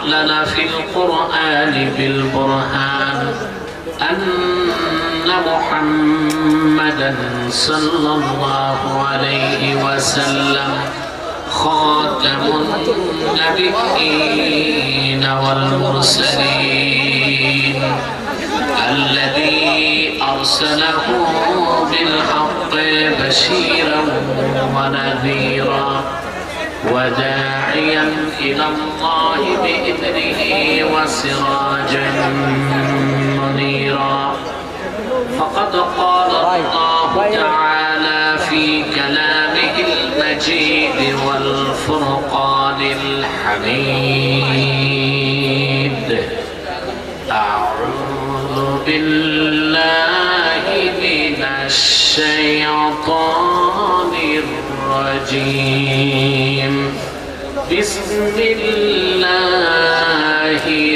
لنا في القرآن بالبرهان أن محمدا صلى الله عليه وسلم خاتم النبيين والمرسلين الذي أرسله بالحق بشيرا ونذيرا وداعيا إلى الله بإذنه وسراجا منيرا فقد قال الله تعالى في كلامه المجيد والفرقان الحميد أعوذ بالله من الشيطان الرجيم بسم الله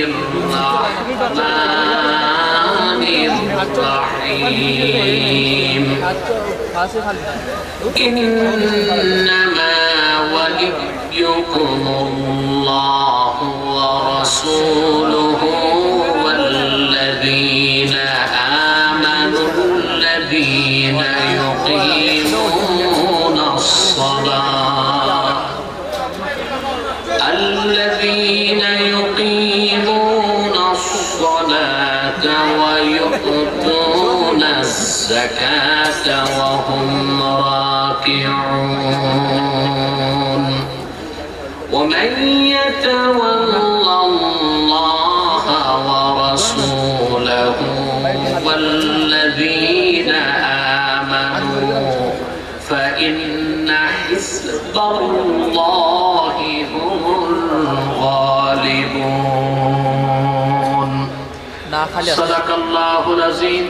الرحمن الرحيم إنما وليكم الله ورسوله والذين آمنوا الذين يقيمون الصلاة ويؤتون الزكاة وهم راكعون ومن يتول الله ورسوله والذين آمنوا فإن حزب الله هم الغالبون. صدق الله العظيم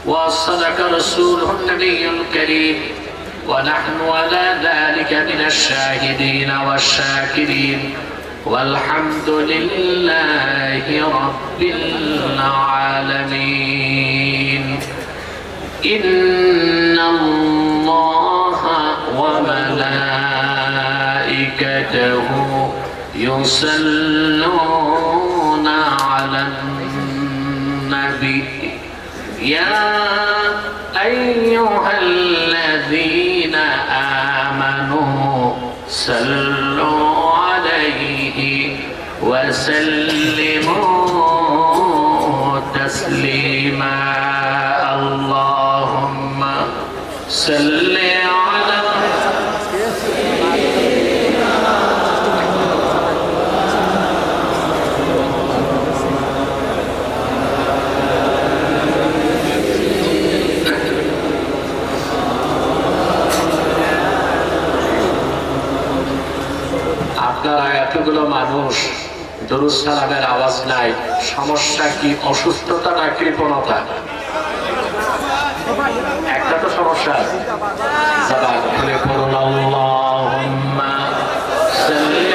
وصدق رسوله النبي الكريم ونحن على ذلك من الشاهدين والشاكرين والحمد لله رب العالمين. إن الله وملائكته يصلون على النبي يا أيها الذين آمنوا صلوا عليه وسلموا تسليما. اللهم صل على আপনারা এতগুলো মানুষ দুরূদ সালামের আওয়াজ নাই, সমস্যা কি? অসুস্থতা না কৃপণতা? একটা তো সমস্যা। জবান খুলে পড়ুন আল্লাহুম্মা সাল্লি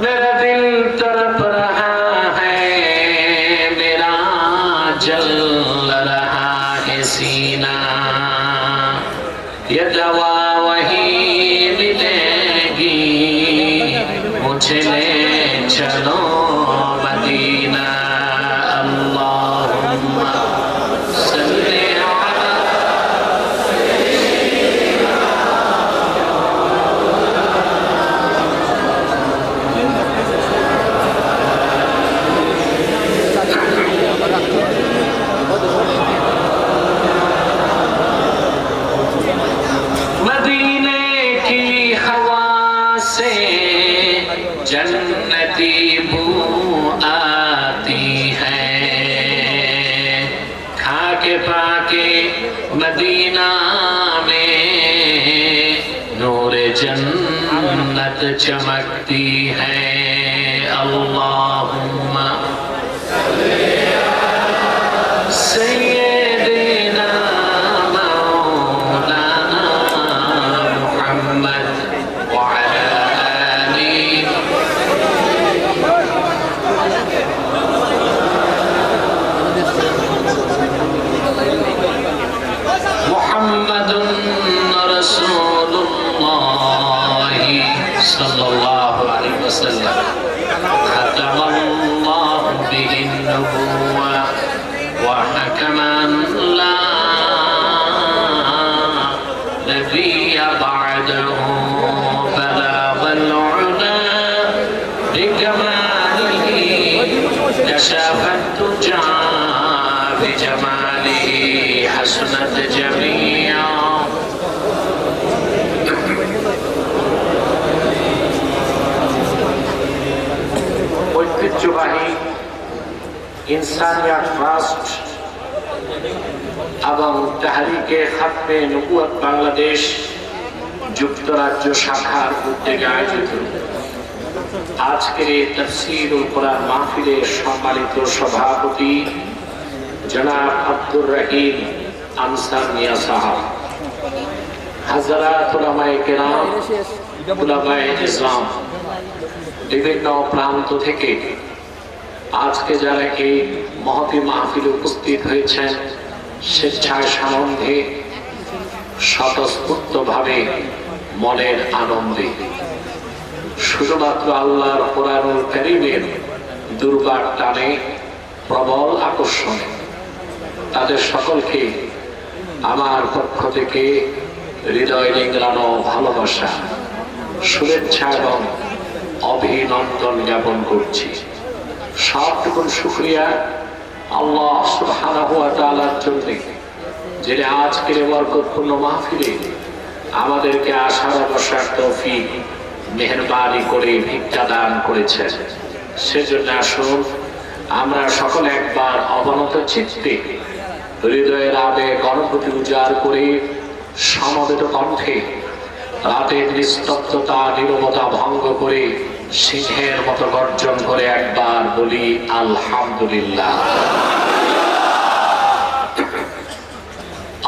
मेरा दिल तड़प रहा है, मेरा जल रहा है सीना, ये दवा वही मिलेगी, मुझे ले चलो मदीना। अल्लाहुम्मा सल्ली जन्नती बू आती है, खाके पाके मदीना में नूरे जन्नत चमकती है। अल्लाहुम्मा सय्यदना मौलाना मुहम्मद व अला সাল্লাল্লাহু আলাইহি ওয়াসাল্লাম খাতামাল্লাহু বিহিন নবুওয়া ওয়া হাকামান লা نبي بعده بلغ العلا بكماله كشف الدجى بجماله حسنت جميعا ঐতিহ্যবাহী ইনসানিয়াত ট্রাস্ট এবং তাহরিকে খাতমে নবুয়ত বাংলাদেশ যুক্তরাজ্য শাখার উদ্যোগে আয়োজিত আজকের এই তাফসীরুল কোরআন মাহফিলের সম্মানিত সভাপতি জনাব আব্দুর রহিম আনসার মিয়া সাহেব, হযরত উলামায়ে কেরাম, উলামায়ে ইসলাম, বিভিন্ন প্রান্ত থেকে আজকে যারা এই মহতী মাহফিলে উপস্থিত হয়েছেন, স্বেচ্ছায় সানন্দে স্বতঃস্ফূর্তভাবে মনের আনন্দে শুধুমাত্র আল্লাহর কোরআনুল কারীমের দুর্বার টানে প্রবল আকর্ষণে তাদের সকলকে আমার পক্ষ থেকে হৃদয় নিংড়ানো ভালোবাসা, শুভেচ্ছা এবং অভিনন্দন জ্ঞাপন করছি। সবটুকুন শুকরিয়া আল্লাহ সুবহানাহু ওয়া তাআলার জন্য, যিনি আজকের বরকতপূর্ণ মাহফিলে আমাদেরকে আসার বসার তৌফিক মেহেরবানি করে ভিক্ষা দান করেছেন। সেজন্য আসুন আমরা সকলে একবার অবনত চিত্তে হৃদয়ের আবেগ অনুভূতি উজাড় করে সমবেত কণ্ঠে রাতের নিস্তব্ধতা নীরবতা ভঙ্গ করে সিংহের মতো গর্জন করে একবার বলি আলহামদুলিল্লাহ।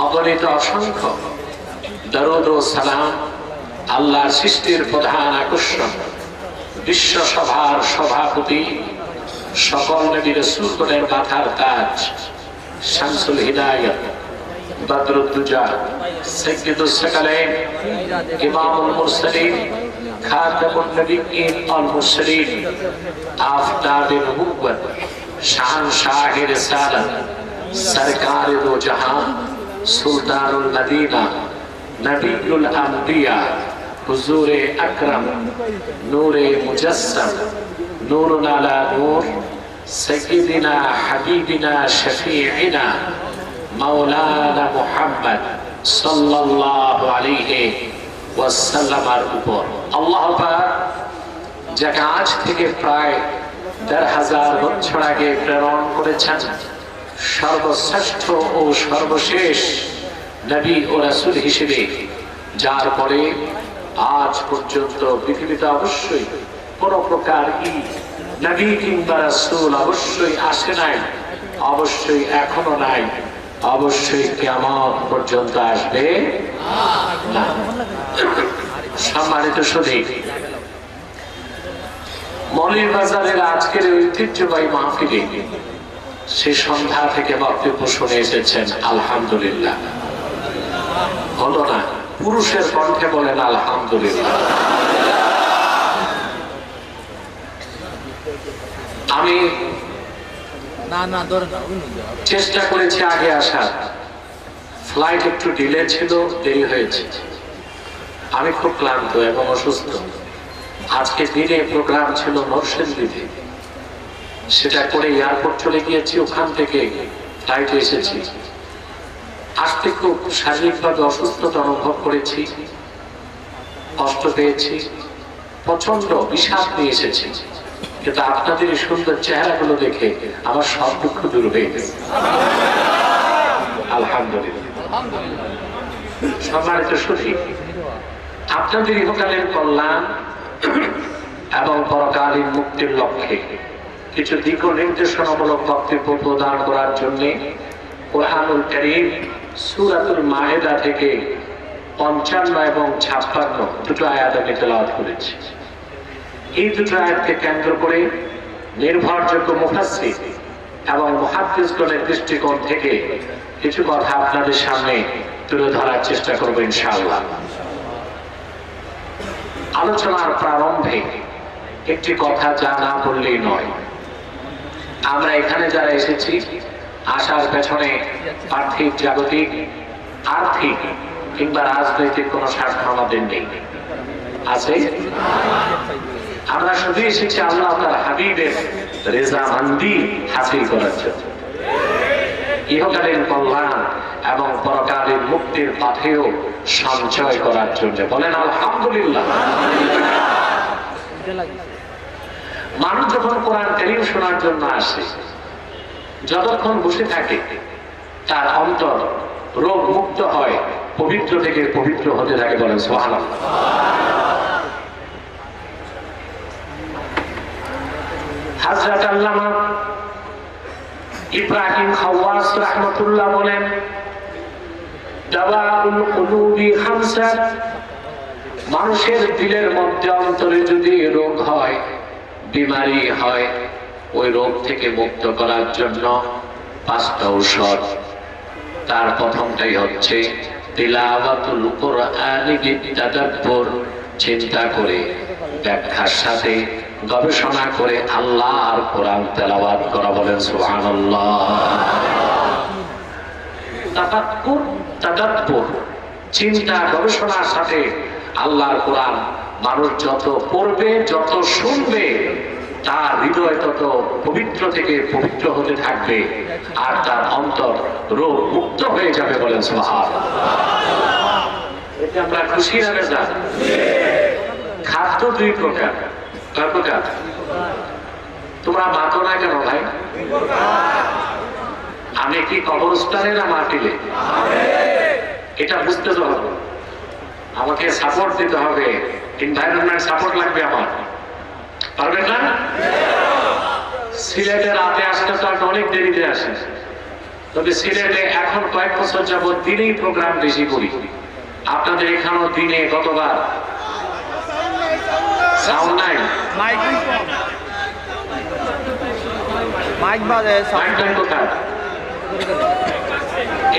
অগণিত অসংখ্য দরুদ ও সালাম আল্লাহর সৃষ্টির প্রধান আকর্ষণ, বিশ্ব সভার সভাপতি, সকল নবী রাসূলগণের মাথার তাজ, শামসুল হিদায়াত, বদরুদ্দুজা, সাইয়্যিদুস সাকালাইন, ইমামুল মুরসালিন, খাতামুন নবিয়্যিন ওয়াল মুরসালিন, আফতাবে নবুওয়াত, শাহনশাহে রিসালাত, সরকারে দো জাহান, সুলতানুল মদিনা, নবিয়ুল আম্বিয়া, হুজুরে আকরাম, নূরে মুজাসসাম, নূরুন আলা নূর, সাইয়্যিদিনা হাবিবিনা শফিঈনা মাওলানা মুহাম্মদ সাল্লাল্লাহু আলাইহি ওয়াসাল্লামের উপর আল্লাহ পাক যাকে আজ থেকে প্রায় ১,৫০০ বছর আগে প্রেরণ করেছেন সর্বশ্রেষ্ঠ ও সর্বশেষ নবী ও রাসূল হিসেবে, যার পরে আজ পর্যন্ত পৃথিবীতে অবশ্যই কোন প্রকার নবী কিংবা রাসূল অবশ্যই আসে নাই, অবশ্যই এখনো নাই, অবশ্যই কিয়ামত পর্যন্ত আসবে না। সম্মানিত সুধী, মৌলভীবাজারের আজকের ঐতিহ্যবাহী মাহফিলে সে সন্ধ্যা থেকে বক্তব্য শুনে এসেছেন আলহামদুলিল্লাহ। হলো না, পুরুষের কণ্ঠে বলেন আলহামদুলিল্লাহ। আমি চেষ্টা করেছি আগে আসার, ফ্লাইট একটু ডিলে ছিল, দেরি হয়েছে। আমি খুব ক্লান্ত এবং অসুস্থ। আজকে দিনে প্রোগ্রাম ছিল নরসিংদীতে, সেটা করে এয়ারপোর্ট চলে গিয়েছি, ওখান থেকে ফ্লাইটে এসেছি। আসতে খুব শারীরিকভাবে অসুস্থতা অনুভব করেছি, কষ্ট পেয়েছি, প্রচন্ড বিষাদ নিয়ে এসেছি, কিন্তু আপনাদের এই সুন্দর চেহারাগুলো দেখে আমার সব দুঃখ দূর হয়ে গেছে আলহামদুলিল্লাহ। সম্মানিত সুধী, আপনাদের ইহকালের কল্যাণ এবং পরকালীন মুক্তির লক্ষ্যে কিছু দিক নির্দেশনামূলক বক্তব্য প্রদান করার জন্য কোরআনুল কারীম সূরাতুল মায়েদা থেকে ৫৫ এবং ৫৬ দুটো আয়াত আমি তেলাওয়াত করেছি। এই দুটো আয়াতকে কেন্দ্র করে নির্ভরযোগ্য মুফাসসির এবং মুহাদ্দিসগণের দৃষ্টিকোণ থেকে কিছু কথা আপনাদের সামনে তুলে ধরার চেষ্টা করব ইনশাআল্লাহ। আলোচনার প্রারম্ভে একটি কথা যা না বললেই নয়। আমরা এখানে যারা এসেছি, আসার পেছনে পার্থিব, জাগতিক, আর্থিক কিংবা রাজনৈতিক কোন স্বার্থ আমাদের নেই, আছে? আমরা শুধু এসেছি আল্লাহ তার হাবিবের রেজামন্দি হাসিল করার জন্য, ইহকালীন কল্যাণ এবং পরকালীন মুক্তির পথেও সঞ্চয় করার জন্য। বলেন আলহামদুলিল্লাহ। মানুষ যখন কোরআন কারীম শোনার জন্য আসে, যতক্ষণ বসে থাকে তার অন্তর রোগ মুক্ত হয়, পবিত্র থেকে পবিত্র হতে থাকে। বলেন সুবহানাল্লাহ। হযরত আল্লামা ইব্রাহিম খাওয়াস রাহমাতুল্লাহ বলেন, দাওয়াউল কুলুবি খামসা, মানুষের দিলের মধ্যে অন্তরে যদি রোগ হয়, বিমারি হয়, ওই রোগ থেকে মুক্ত করার জন্য 5টা ঔষধ। তার প্রথমটাই হচ্ছে তিলাওয়াতুল কুরআনি বিতাদাব্বুর, চিন্তা করে, ব্যাখ্যার সাথে, গবেষণা করে আল্লাহর কোরআন তেলাওয়াত করা। বলেন সুবহানাল্লাহ। তাফাক্কুর, তাদাব্বুর, চিন্তা গবেষণার সাথে আল্লাহর কোরআন মানুষ যত পড়বে, যত শুনবে, তার হৃদয় তত পবিত্র থেকে পবিত্র হতে থাকবে, আর তার অন্তর রোগ মুক্ত হয়ে যাবে। বলেন সুবহানাল্লাহ। এতে আমরা খুশি না বেজার? খাদ্য 2 প্রকার। কয় প্রকার? তোমরা মাতো না কেন ভাই? আমি কি কবরস্থানে না মাটিলে? এটা বুঝতে তো হবে, আমাকে সাপোর্ট দিতে হবে, এনভায়রনমেন্ট সাপোর্ট লাগবে আমার। পারবেন না? সিলেটে রাতে আসতে তো আমি অনেক দেরিতে আসি, তবে সিলেটে এখন কয়েক বছর যাবত দিনেই প্রোগ্রাম বেশি করি। আপনাদের এখানেও দিনে কতবার? সাউন্ড নাই, মাইক বাজে, সাউন্ড কোথায়?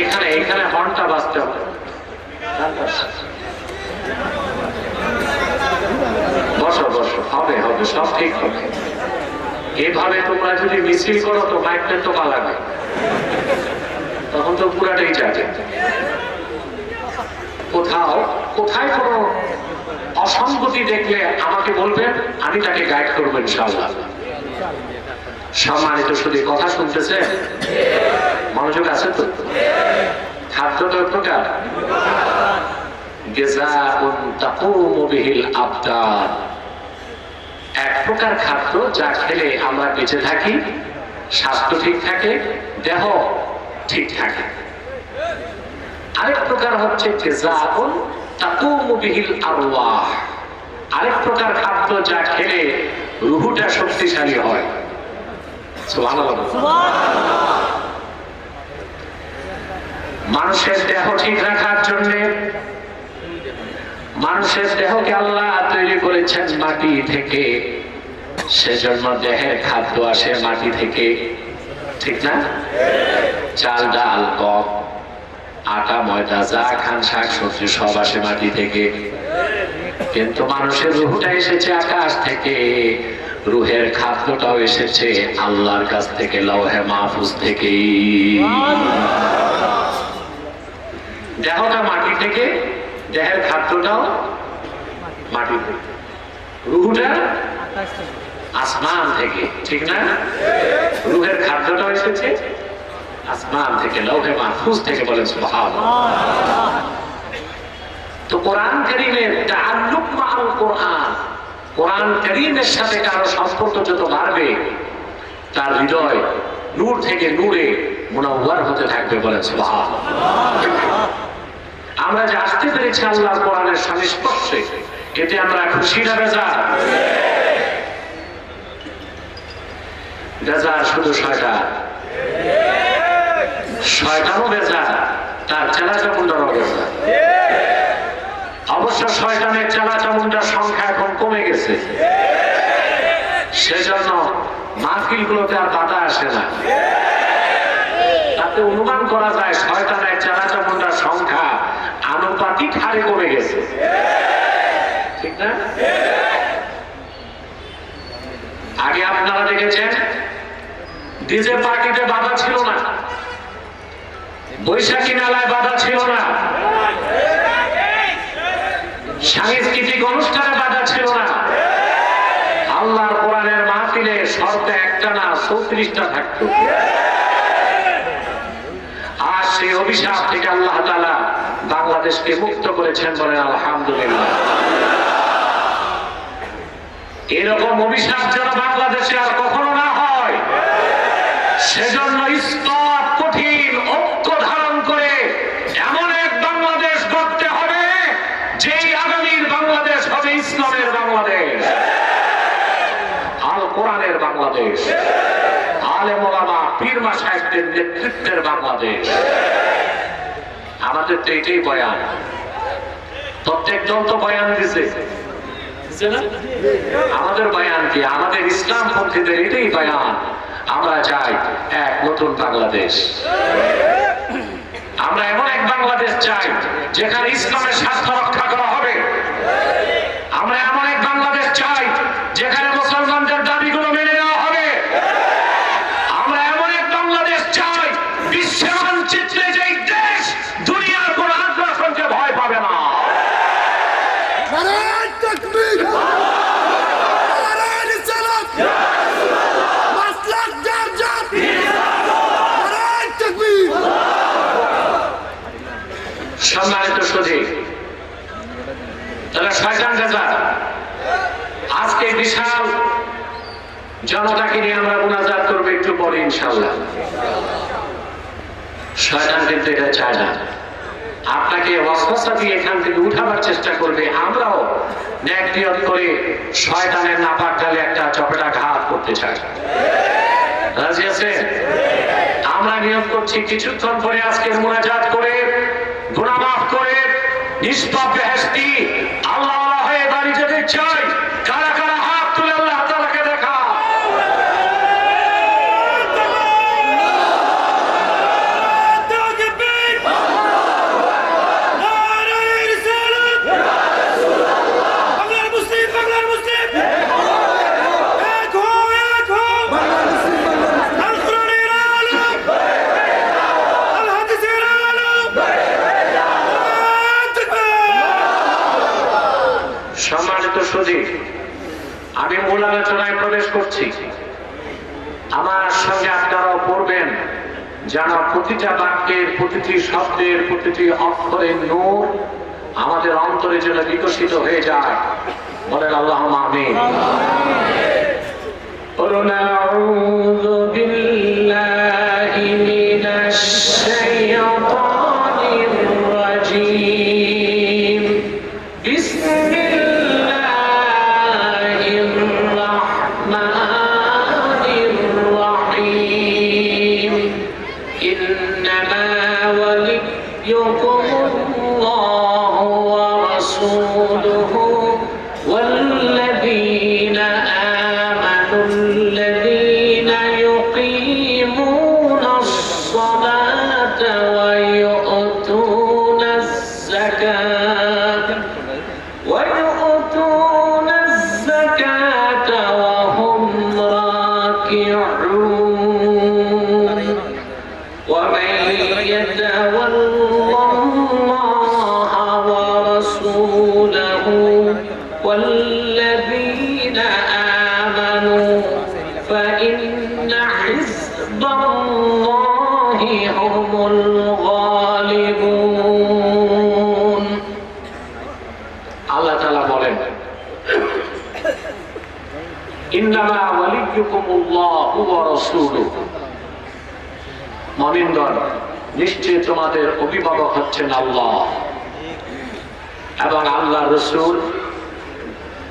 এখানে, এখানে হর্নটা বাজতে হবে। বসো বসো, হবে হবে, সব ঠিক হবে। এভাবে তোমরা যদি মিছিল করো তো মাইকটা টোকা লাগে, তখন তো পুরাটাই যাবে। কোথাও কোথায় কোনো অসঙ্গতি দেখলে আমাকে বলবেন, আমি তাকে গাইড করবো ইনশাআল্লাহ। সম্মানিত শুধু কথা শুনতেছে, মনোযোগ আছে তো? খাদ্য তো প্রকার, গিযাউন তাকুমু বিহিল আবদান, এক প্রকার খাদ্য যা খেলে আমরা বেঁচে থাকি, স্বাস্থ্য ঠিক থাকে, দেহ ঠিক থাকে। আরেক প্রকার হচ্ছে গিযাউন তাকুমু বিহিল আরওয়াহ, আরেক প্রকার খাদ্য যা খেলে রূহটা শক্তিশালী হয়। সুবহানাল্লাহ। মানুষের দেহ ঠিক রাখার জন্য, মানুষের দেহকে আল্লাহ তৈরি করেছেন মাটি থেকে, সেজন্য দেহের খাদ্য আসে মাটি থেকে, ঠিক না? চাল, ডাল, গম, আটা, ময়দা, যা খান, শাক সবজি সব আসে মাটি থেকে। কিন্তু মানুষের রূহটা এসেছে আকাশ থেকে, রূহের খাদ্যটাও এসেছে আল্লাহর কাছ থেকে, লৌহে মাহফুজ থেকে। দেহটা মাটি থেকে, দেহের খাদ্যটাও মাটি থেকে, রূহটা আসমান থেকে, ঠিক না? রূহের খাদ্যটাও এসেছে আসমান থেকে, লৌহে মাহফুজ থেকে। বলেন সুবহানাল্লাহ। তো কোরআন কারীমের তাআল্লুক মাআল কোরআন, কোরআন কারীমের সাথে কারো সম্পর্ক যত বাড়বে, তার হৃদয় নূর থেকে নূরে মুনাওয়ার হতে থাকবে। বলেন সুবহানাল্লাহ। আমরা যে আসতে পেরেছি আল্লাহর কোরআনের সংস্পর্শে, এতে আমরা খুশি না বেজার? বেজার শুধু শয়তান, শয়তানও বেজার, তার চেলাচামুন্ডারও বেজার। অবশ্য শয়তানের চেলাচামুন্ডার সংখ্যা এখন কমে গেছে, সেজন্য মাহফিলগুলোতে আর বাধা আসে না। তাতে অনুমান করা যায় শয়তানের চেলাচামুন্ডার সংখ্যা আনুপাতিক হারে কমে গেছে। ঠিক না? আগে আপনারা দেখেছেন ডিজে পার্টিতে বাধা ছিল না, বৈশাখী মেলায় বাধা ছিল না, সাংস্কৃতিক অনুষ্ঠানে বাধা ছিল না। আল্লাহর কোরআনের মাহফিলে শর্ত একটা না 34টা থাকতো। আর সেই অভিশাপ থেকে আল্লাহ তাআলা বাংলাদেশকে মুক্ত করেছেন, বলেন আলহামদুলিল্লাহ। এরকম অভিশাপ যেন বাংলাদেশে আর কখনো না হয়, সেজন্য ইসলাম কঠিন ঐক্য ধারণ করে এমন এক বাংলাদেশ গড়তে হবে, যেই আগামীর বাংলাদেশ হবে ইসলামের বাংলাদেশ, আল কোরআনের বাংলাদেশ, আলেম ওলামা পীর মাশায়েখদের নেতৃত্বের বাংলাদেশ। আমাদের তো এটাই বয়ান, প্রত্যেক দল তো বয়ান দিছে, আমাদের বয়ান কি? আমাদের ইসলাম পন্থীদের এটাই বয়ান, আমরা চাই এক নতুন বাংলাদেশ। আমরা এমন এক বাংলাদেশ চাই যেখানে ইসলামের স্বার্থ রক্ষা করা হবে। আমরা এমন এক বাংলাদেশ চাই যেখানে মুসলমানদের দাবিগুলো মেনে নেওয়া হবে। আমরা এমন এক বাংলাদেশ চাই বিশ্বের মানচিত্রে যেই দেশ দুনিয়ার কোন আগ্রাসনকে ভয় পাবে না। সম্মানিত সুধী, তারা শয়তান গাজা আজকে বিশাল জনতাকে নিয়ে আমরা মুনাজাত করবো একটু পরে ইনশাআল্লাহ। শয়তান কিন্তু এটা চায় না, আপনাকে ওয়াসওয়াসা দিয়ে এখান থেকে উঠাবার চেষ্টা করবে। আমরাও ন্যাক নিয়ত করে শয়তানের নাপাক গালে একটা চপেটা ঘাত করতে চাই। রাজি আছে? আমরা নিয়ত করছি কিছুক্ষণ পরে আজকের মুনাজাত করে গুনাহ মাফ করে নিষ্পাপ বেহেশতি আল্লাহ হয়ে বাড়ি যেতে চাই। কারা কারা হাত তুলে আল্লাহ তাআলাকে দেখা। সম্মানিত সুধী, আমি মূল আলোচনায় প্রবেশ করছি। আমার সঙ্গে আপনারাও পড়বেন, যেন প্রতিটা বাক্যের, প্রতিটি শব্দের, প্রতিটি অক্ষরের নূর আমাদের অন্তরে যেন বিকশিত হয়ে যায়। বলেন আল্লাহুম্মা আমিন। আউযু বিল্লাহি মিনাশ শাইতানির রাজীম। والذين آمنوا فإن حزب الله هم الغالبون। আল্লাহ তাআলা বলেন, ইন্নামা ওয়ালিয়্যুকুমুল্লাহু ওয়া রাসূলুহু। মুমিনগণ, নিশ্চয় তোমাদের অভিভাবক হচ্ছেন আল্লাহ এবং আল্লাহর রাসূল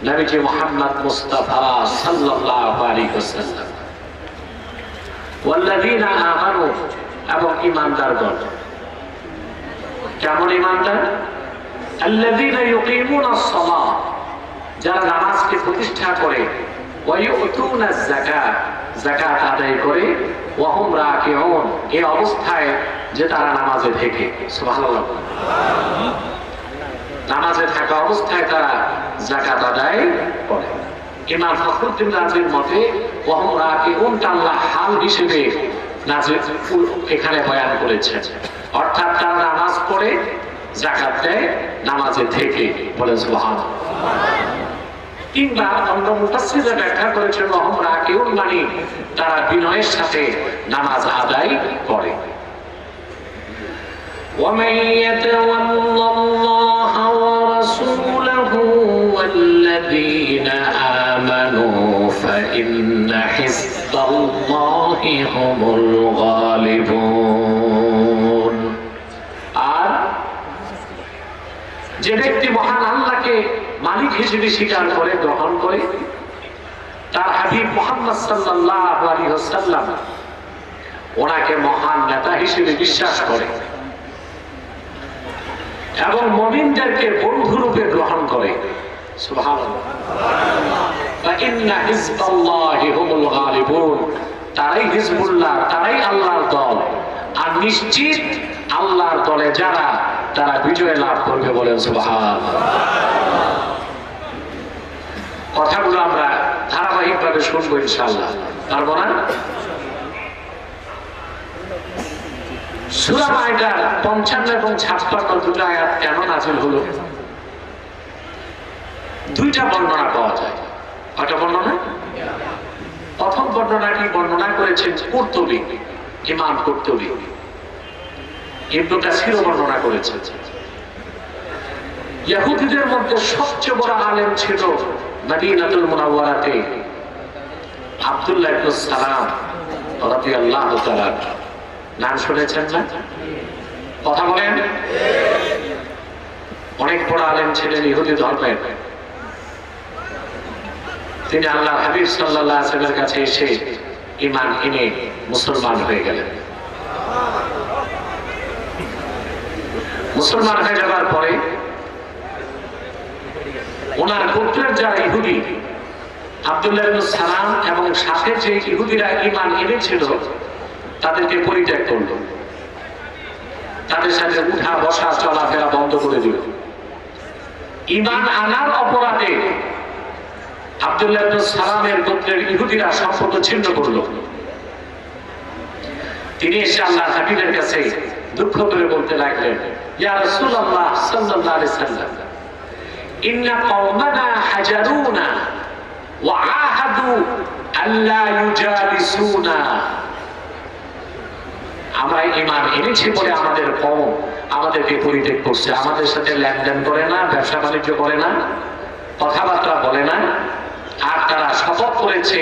নবীজি মুহাম্মদ মুস্তাফা সাল্লাল্লাহু আলাইহি ওয়াসাল্লাম। ওয়াল্লাযীনা আমানু, এবং ঈমানদারগণ। কেমন ঈমানদার? আল্লাযীনা ইউকিমুনাস সালাহ, যারা নামাজকে প্রতিষ্ঠা করে, ওয়া ইউতুনাজ যাকাত, যাকাত আদায় করে, ওয়া হুম রাকিউন, এই অবস্থায় যে তারা নামাজে থাকে। সুবহানাল্লাহ। নামাজে থাকা অবস্থায় তারা যাকাত আদায় করে। ইমাম ফখরুদ্দিন রাজির মতে ওয়াহুম রাকিউন আল্লাহ হাল হিসেবে নাজিল এখানে বয়ান করেছেন, অর্থাৎ তারা নামাজ পড়ে যাকাত দেয় নামাজে থেকে, বলে সুবহানাল্লাহ। কিংবা অন্য মুফাসসিররা ব্যাখ্যা করেছেন ওয়াহুম রাকিউন মানে তারা বিনয়ের সাথে নামাজ আদায় করে। ومن يتول الله ورسوله والذين آمنوا فإن حزب الله هم الغالبون। আর যে ব্যক্তি মহান আল্লাহকে মালিক হিসেবে স্বীকার করে গ্রহণ করে, তার হাবিব মুহাম্মদ সাল্লাল্লাহু আলাইহি ওয়াসাল্লাম ওনাকে মহান নেতা হিসেবে বিশ্বাস করে এবং মুমিনদেরকে বন্ধু রূপে গ্রহণ করে, সুবহানাল্লাহ। ইন্না হিজবাল্লাহি হুমুল গালিবুন, তারাই হিজবুল্লাহ, তারাই আল্লাহর দল, আর নিশ্চিত আল্লাহর দলে যারা তারা বিজয় লাভ করবে, বলেন সুবহানাল্লাহ। কথাগুলো আমরা ধারাবাহিকভাবে শুনবো ইনশাআল্লাহ, পারবো না? সূরা মাইদার 55 এবং 56 দুটো আয়াত কেন নাযিল হলো? দুইটা বর্ণনা পাওয়া যায়। কয়টা বর্ণনা? প্রথম বর্ণনাটি বর্ণনা করেছেন কুরতুবী, ইমাম কুরতুবী। ইবনে কাসির বর্ণনা করেছেন। ইহুদিদের মধ্যে সবচেয়ে বড় আলেম ছিল মদিনাতুল মুনাওয়ারাতে আব্দুল্লাহ ইবনে সালাম রাদিয়াল্লাহু তাআলা। নাম শুনেছেন না? কথা বলেন। অনেক বড় আলেম ছিলেন ইহুদি ধর্মের। তিনি আল্লাহ হাবিব সাল্লাল্লাহু আলাইহি ওয়াসাল্লামের কাছে এসে ঈমান এনে মুসলমান হয়ে গেলেন। মুসলমান হয়ে যাওয়ার পরে ওনার গোত্রের যারা ইহুদি আব্দুল্লাহ ইবনে সালাম এবং সাথে যে ইহুদিরা ঈমান এনেছিল তাদেরকে পরিত্যাগ করলো, তাদের সাথে উঠা বসা চলাফেরা বন্ধ করে দিল। ঈমান আনার অপরাধে আব্দুল্লাহ ইবনে সালামের গোত্রের ইহুদিরা সম্পর্ক ছিন্ন করলো। তিনি এসে আল্লাহর হাবিবের কাছে দুঃখ করে বলতে লাগলেন, ইয়া রাসূলুল্লাহ সাল্লাল্লাহু আলাইহি সাল্লাম, ইন্না কওমানা হাজারুনা ওয়া আহাদু আল্লা ইউজালিসুনা। আমরা ঈমান এনেছি বলে আমাদের কওম আমাদেরকে পরিত্যাগ করছে, আমাদের সাথে লেনদেন করে না, ব্যবসা বাণিজ্য করে না, কথাবার্তা বলে না, আর তারা শপথ করেছে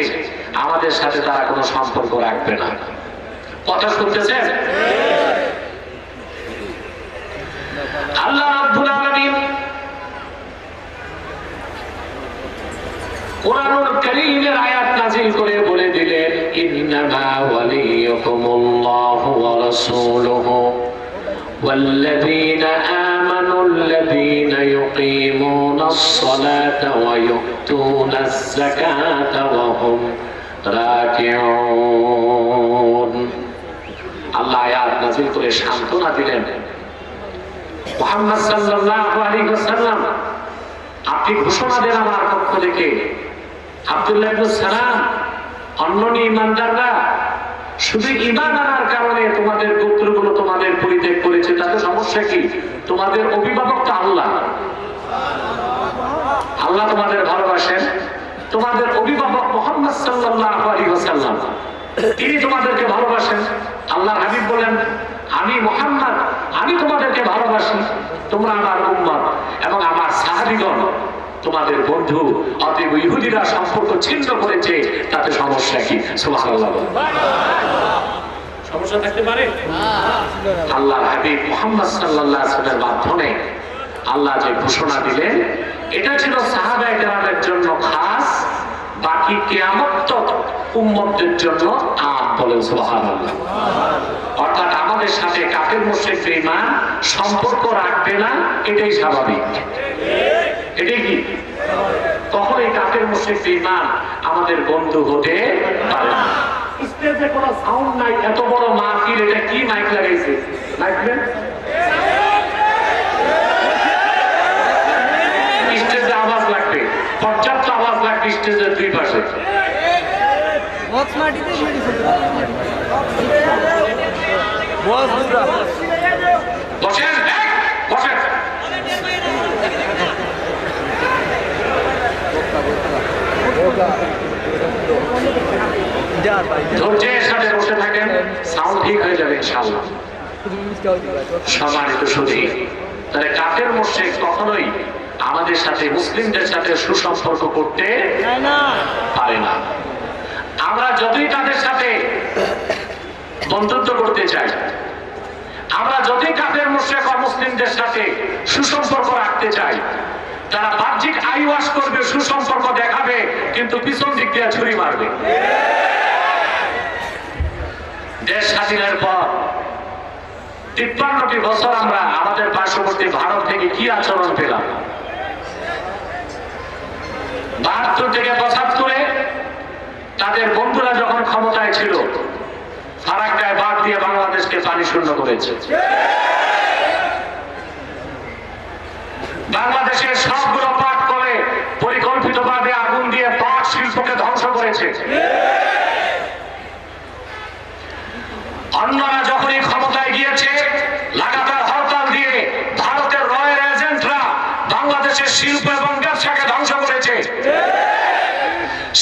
আমাদের সাথে তারা কোনো সম্পর্ক রাখবে না। কথা শুনতেছেন? আল্লাহ রাব্বুল আলামিন কুরআনুল কারীমের আয়াত নাযিল করে বলে দিলেন, ইন্নামা ওয়ালিয়ুকুমুল্লাহু ওয়া রাসূলুহু ওয়াল্লাযীনা আমানুল্লাযীনা ইউকিমুনাস সালাতা ওয়া ইউতুনাজ যাকাতা ওয়া হুম রাকিউন। আল্লাহ আয়াত নাযিল করে সান্ত্বনা দিলেন, মুহাম্মদ সাল্লাল্লাহু আলাইহি ওয়াসাল্লাম আপনি ঘোষণা দেন আমার পক্ষ থেকে, আব্দুল্লাহ ইবনে সালাম অন্য ঈমানদাররা শুধু ঈমান আনার কারণে তোমাদের গোত্রগুলো তোমাদের পরিত্যাগ করেছে, তাতে সমস্যা কি? তোমাদের অভিভাবক তো আল্লাহ, আল্লাহ তোমাদের ভালোবাসেন, তোমাদের অভিভাবক মুহাম্মদ সাল্লাল্লাহু আলাইহি ওয়াসাল্লাম তিনি তোমাদেরকে ভালোবাসেন। আল্লাহর হাবিব বলেন, আমি মুহাম্মদ আমি তোমাদেরকে ভালোবাসি, তোমরা আমার উম্মত এবং আমার সাহাবীগণ তোমাদের বন্ধু, অতএব ইহুদিরা সম্পর্ক ছিন্ন করেছে, তাতে সমস্যা কি? সুবহানাল্লাহ। সমস্যা থাকতে পারে? আল্লাহর হাবিব মুহাম্মদ সাল্লাল্লাহু আলাইহি ওয়াসাল্লামের মাধ্যমে আল্লাহ যে ঘোষণা দিলেন এটা ছিল সাহাবায়ে কেরামের জন্য খাস, বাকি কিয়ামত তক উম্মতের জন্য আম। বলেন সুবহানাল্লাহ। অর্থাৎ আমাদের সাথে কাফের মুশরিক বেঈমান সম্পর্ক রাখবে না, এটাই স্বাভাবিক। এটাই কি? কখনোই কাফের মুশরিক বেঈমান আমাদের বন্ধু হতে পারে না। স্টেজে কোনো সাউন্ড নাই, এত বড় মাহফিল, এটা কি মাইক লাগাইছে? মাইকবেন স্টেজে আওয়াজ লাগবে, পর্যাপ্ত আওয়াজ লাগবে স্টেজের দুই পাশে। বসেন, বসেন। ধৈর্যের সাথে বসে থাকেন, সাউন্ড ঠিক হয়ে যাবে ইনশাআল্লাহ। সম্মানিত সুধী, তাহলে কাফের মুশরিক কখনোই আমাদের সাথে, মুসলিমদের সাথে সুসম্পর্ক করতে পারে না। আমরা যতই তাদের সাথে বন্ধুত্ব করতে চাই, আমরা যতই কাফের মুশরিক অমুসলিমদের সাথে সুসম্পর্ক রাখতে চাই, তারা বাহ্যিক আই ওয়াশ করবে, সুসম্পর্ক দেখাবে, কিন্তু পিছন দিক দিয়ে ছুরি মারবে। দেশ স্বাধীনের পর 53টি বছর আমরা আমাদের পার্শ্ববর্তী ভারত থেকে কি আচরণ পেলাম? 72 থেকে 75-এ তাদের বন্ধুরা যখন ক্ষমতায় ছিল, ফারাক্কায় বাদ দিয়ে বাংলাদেশকে পানি শূন্য করেছে। বাংলাদেশের সবগুলো পাট করে পরিকল্পিতভাবে আগুন দিয়ে পাট শিল্পকে ধ্বংস করেছে। অন্যরা যখনই ক্ষমতায় গিয়েছে, লাগাতার হরতাল দিয়ে ভারতের রয়ের এজেন্টরা বাংলাদেশের শিল্প এবং ব্যবসাকে ধ্বংস করেছে।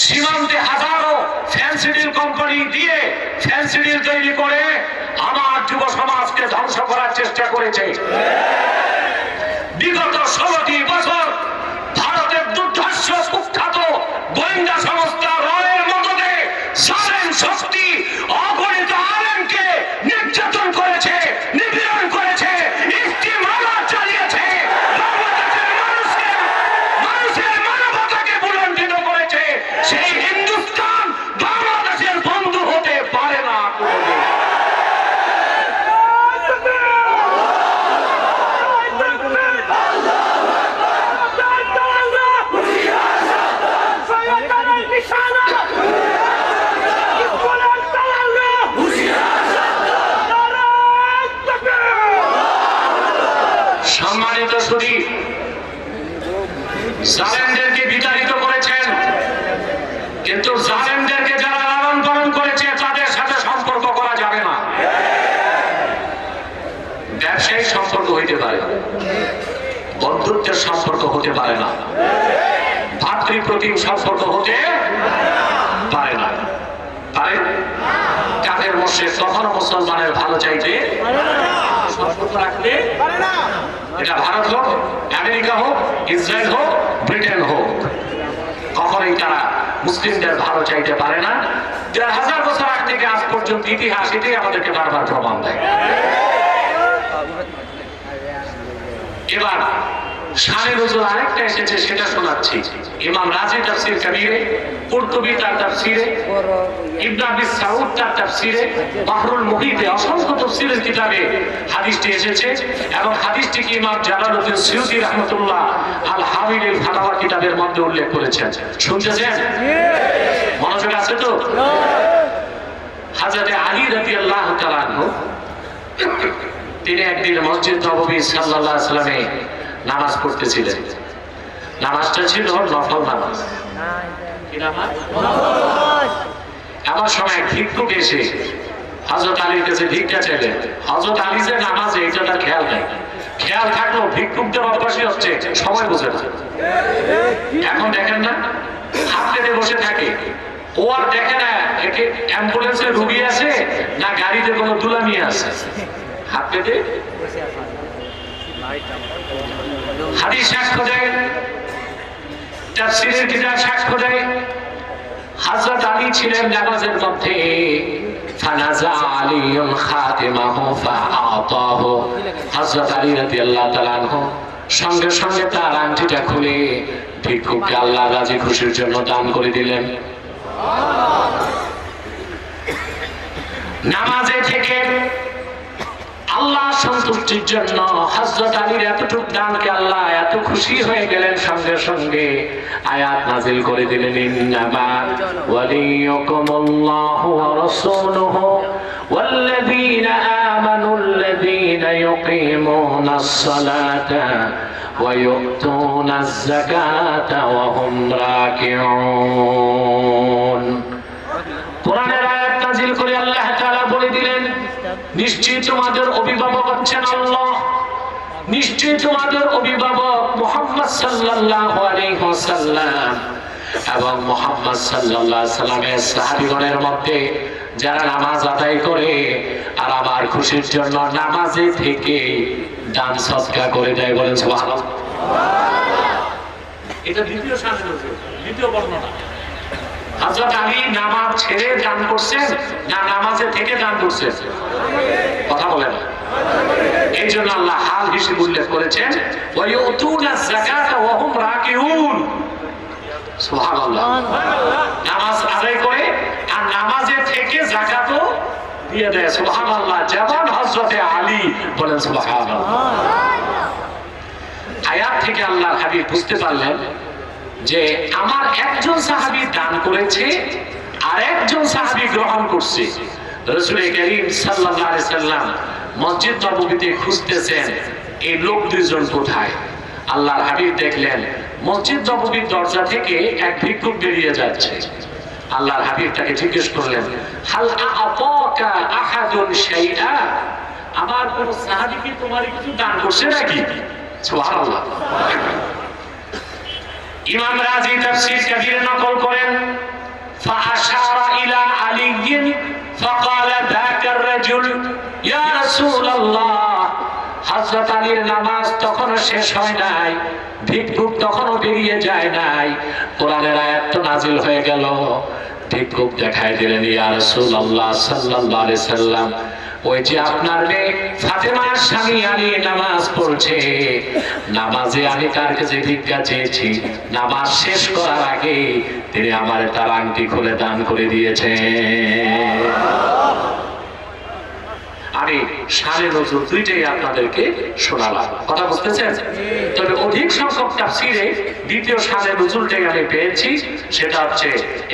সীমান্তে হাজারো ফ্যান্সি ডিল কোম্পানি দিয়ে ফ্যান্সি ডিল তৈরি করে আমার যুব সমাজকে ধ্বংস করার চেষ্টা করেছে। বিগত 16টি বছর ভারতের দুর্ধর্ষ কুখ্যাত গোয়েন্দা সংস্থা রয়ের মদদে জালেম শক্তি অগণিত আলেমকে নির্যাতন করেছে, নিপীড়ন করেছে, ইস্তিমার চালিয়েছে, মানুষের মানবতাকে বুলন্দিত করেছে। সেই হিন্দুস্তান বাংলাদেশের বন্ধু হতে পারে না। সম্মানিত সুধী, জালেমদেরকে বিতাড়িত করেছেন, কিন্তু জালেমদেরকে যারা লালন পালন করেছে তাদের সাথে সম্পর্ক করা যাবে না। ব্যবসায়িক সম্পর্ক হইতে পারে, বন্ধুত্বের সম্পর্ক হতে পারে না, ভাতৃপ্রতিম সম্পর্ক হতে পারে না। পারে? কাফের মুশরিক কখনো মুসলমানের ভালো চাইতে সম্পর্ক রাখতে পারে না। এটা ভারত হোক, আমেরিকা হোক, ইসরায়েল হোক, ব্রিটেন হোক, কখনোই তারা মুসলিমদের ভালো চাইতে পারে না। 1000 বছর আগ থেকে আজ পর্যন্ত ইতিহাস এটাই আমাদেরকে বারবার প্রমাণ দেয়। এবার শানে নজুল আরেকটা এসেছে, সেটা শোনাচ্ছি। ইমাম রাজি তাফসীর কবীরে, কুরতুবী তার তাফসীরে, ইবনে আবি সাউদ তার তাফসীরে, বাহরুল মুহিতে অসংখ্য তাফসীরের কিতাবে হাদিসটি এসেছে এবং হাদিসটিকে ইমাম জালালউদ্দিন সুয়ুতী রাহমাতুল্লাহ আল হাওয়াইল ফাতাওয়া কিতাবের মধ্যে উল্লেখ করেছেন। শুনতেছেন? মনোযোগ আছে তো? হযরত আলী রাদিয়াল্লাহু তাআলা আনহু তিনি একদিন মসজিদ নববী সাল্লাল্লাহু আলাইহি ওয়াসাল্লামে নামাজ পড়তেছিলেন। নামাজটা ছিল নফল নামাজ। কি নামাজ? এমন সময় ভিক্ষুক এসে হযরত আলীর কাছে ভিক্ষা চাইলেন। হযরত আলী যে নামাজে এটা তার খেয়াল নেই। খেয়াল থাকলেও ভিক্ষুকদের অভ্যাসই হচ্ছে সময় বুঝে না। এখন দেখেন না, হাত পেতে বসে থাকে, ও আর দেখে না একে অ্যাম্বুলেন্সে রুগী আছে না গাড়িতে কোনো দুলামি আছে, হাত পেতে হাদিস সাক্ষ্য দেয়, তাফসীরের কিতাব সাক্ষ্য দেয়। হযরত আলী ছিলেন নামাজের মধ্যে, ফানাজা আলীউন খাতিমাহু ফাআতাহু, হযরত আলী রাদিয়াল্লাহু তাআলা আনহু সঙ্গে সঙ্গে তার আংটিটা খুলে ভিক্ষুককে আল্লাহর রাজি খুশির জন্য দান করে দিলেন। নামাজে থেকে আল্লাহ সন্তুষ্টির জন্য হযরত আলীর এতটুকু দানকে আল্লাহ এত খুশি হয়ে গেলেন, সঙ্গে সঙ্গে আয়াত নাযিল করে দিলেন, ইন্নামা ওয়ালিয়ুকুমুল্লাহু ওয়া রাসূলুহু ওয়াল্লাযীনা আমানুল্লাযীনা ইউকিমুনাস সালাতা ويؤتون الزكاة وهم راكعون কোরআনের আয়াত নাযিল করে আল্লাহ তাআলা বলে দিলেন নিশ্চয়ই তোমাদের অভিভাবক হচ্ছেন আল্লাহ, নিশ্চয়ই তোমাদের অভিভাবক মুহাম্মদ সাল্লাল্লাহু আলাইহি ওয়াসাল্লাম এবং মুহাম্মদ সাল্লাল্লাহু আলাইহি সাল্লামের সাহাবীগণের মধ্যে যারা নামাজ আদায় করে আর আমার খুশির জন্য নামাজে থেকে দান সদকা করে দেয়, বলেন সুবহানাল্লাহ। এটা দ্বিতীয় শান, দ্বিতীয় বর্ণনা। হযরত আলী নামাজ ছেড়ে দান করছেন না নামাজে থেকে দান করছেন? কথা বলেন। এই জন্য আল্লাহ হাল হিসেবে উল্লেখ করেছেন ওয়ায়ুতুনা যাকাতা ওয়া হুম রাকিউন। সুবহানাল্লাহ। নামাজ আদায় করে আর নামাজে থেকে যাকাতও দিয়ে দেয়। সুবহানাল্লাহ। যেমন হযরতে আলী, বলেন সুবহানাল্লাহ। আয়াত থেকে আল্লাহর হাবিব বুঝতে পারলেন যে আমার একজন সাহাবী দান করেছে আর একজন সাহাবী গ্রহণ করছে। রাসূল করিম সাল্লাল্লাহু আলাইহি সাল্লাম মসজিদ নববীতে খুঁজতেছেন এই লোক দুইজন কোথায়। আল্লাহর হাবিব দেখলেন মসজিদ নববীর দরজা থেকে এক ভিক্ষুক বেরিয়ে যাচ্ছে। আল্লাহর হাবিব তাকে জিজ্ঞেস করলেন হাল আ'তাকা আহাদুন শাইআ, আমার কোন সাহাবী কি তোমার কিছু দান করছে নাকি? সুবহানাল্লাহ। ইমাম রাজি তাফসীর কবিরে নকল করেন ফাআশারা ইলা আলী ফাকালা যাকা আর-রাজুল ইয়া রাসূলুল্লাহ। হযরত আলীর নামাজ তখনও শেষ হয় নাই, ভিক্ষুক তখনও বেরিয়ে যায় নাই, কোরআনের আয়াত তো নাযিল হয়ে গেল। ভিক্ষুক দেখায় দিলেন ইয়া রাসূলুল্লাহ সাল্লাল্লাহু আলাইহি সাল্লাম, ওই যে আপনার মেয়ে ফাতেমার স্বামী আলী নামাজ পড়ছে, নামাজে আমি তার কাছে ভিক্ষা চেয়েছি, নামাজ শেষ করার আগে তিনি আমার তার আংটি খুলে দান করে দিয়েছে। আমি শানে নজরুল দুইটাই আপনাদেরকে শোনালাম, কথা বুঝতেছেন? তবে অধিক সংখ্যক তাফসীরে দ্বিতীয় শানে নজরুলটাই আমি পেয়েছি, সেটা হচ্ছে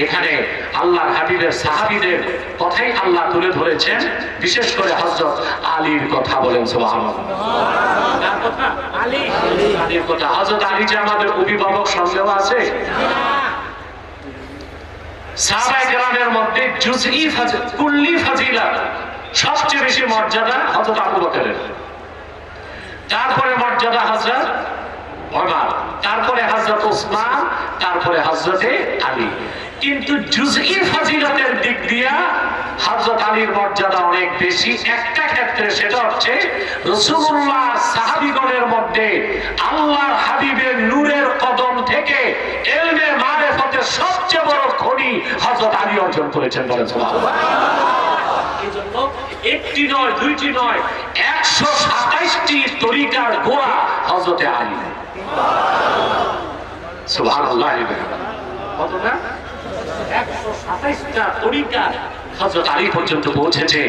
এখানে আল্লাহর হাবিবের সাহাবীদের কথাই আল্লাহ তুলে ধরেছেন, বিশেষ করে হযরত আলীর কথা, বলেন সুবহানাল্লাহ। কার কথা? আলীর কথা। হযরত আলী যে আমাদের অভিভাবক সন্দেহ আছে? সাহাবায়ে কেরামের মধ্যে জুজই ফাজিলত, কুল্লি ফাজিলত সবচেয়ে বেশি মর্যাদা হযরত আবু বকরের, তারপরে মর্যাদা হযরত ওমর, তারপরে হযরত ওসমান, তারপরে হযরতে আলী। কিন্তু জুজই ফাজিলতের দিক দিয়া হযরত আলীর মর্যাদা অনেক বেশি একটা ক্ষেত্রে, সেটা হচ্ছে রাসূলুল্লাহ সাহাবীগণের মধ্যে আল্লাহর হাবিবের নূরের কদম থেকে ইলমে মারিফতের সবচেয়ে বড় খনি হযরত আলী অর্জন করেছেন, বলেন সুবহানাল্লাহ। এজন্য একটি নয় দুইটি নয় 127টি তরিকার গোড়া হযরতে আলী। সুবহানাল্লাহ। কতটা? 127টা তরিকা হযরত আলী পর্যন্ত পৌঁছেছে।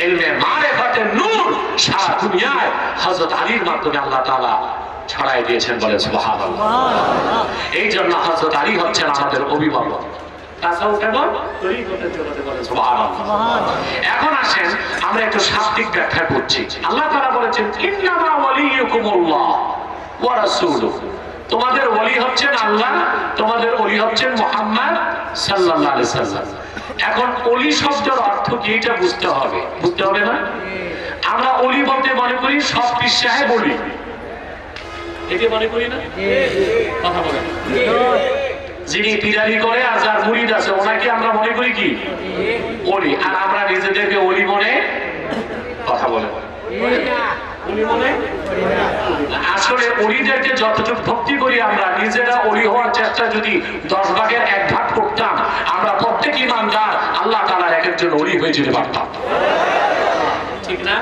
ইলমে মারিফতের নূর সারা দুনিয়ায় হযরত আলীর মাধ্যমে আল্লাহ তাআলা ছড়াই দিয়েছেন, বলেন সুবহানাল্লাহ। এই জন্য হযরত আলী হচ্ছেন আমাদের অভিভাবক। এখন আসেন আমরা একটু শাব্দিক ব্যাখ্যা করছি। আল্লাহ তাআলা বলেছেন ইন্নামা ওয়ালিয়ুকুমুল্লাহ ওয়া রাসূলুহু, তোমাদের ওলি হচ্ছেন আল্লাহ, তোমাদের ওলি হচ্ছেন মুহাম্মদ সাল্লাল্লাহু আলাইহি সাল্লাম। এখন ওলি শব্দের অর্থ কি এটা বুঝতে হবে, বুঝতে হবে না? আমরা ওলি বলতে মনে করি সব পীর সাহেব ওলি, এটা মনে করি না? কথা বলেন। যিনি পীরানি করে আর যার মুরিদ আছে ওনাকে আমরা মনে করি কি ওলি, আর আমরা নিজেদেরকে ওলি মনে, কথা বলে আসলে ওলিদেরকে যতটুকু ভক্তি করি আমরা নিজেরা ওলি হওয়ার চেষ্টা যদি 10 ভাগের 1 ভাগ করতাম, আমরা প্রত্যেক ইমানদার আল্লাহ তাআলার এক একজন ওলি হয়ে যেতে পারতাম, ঠিক না?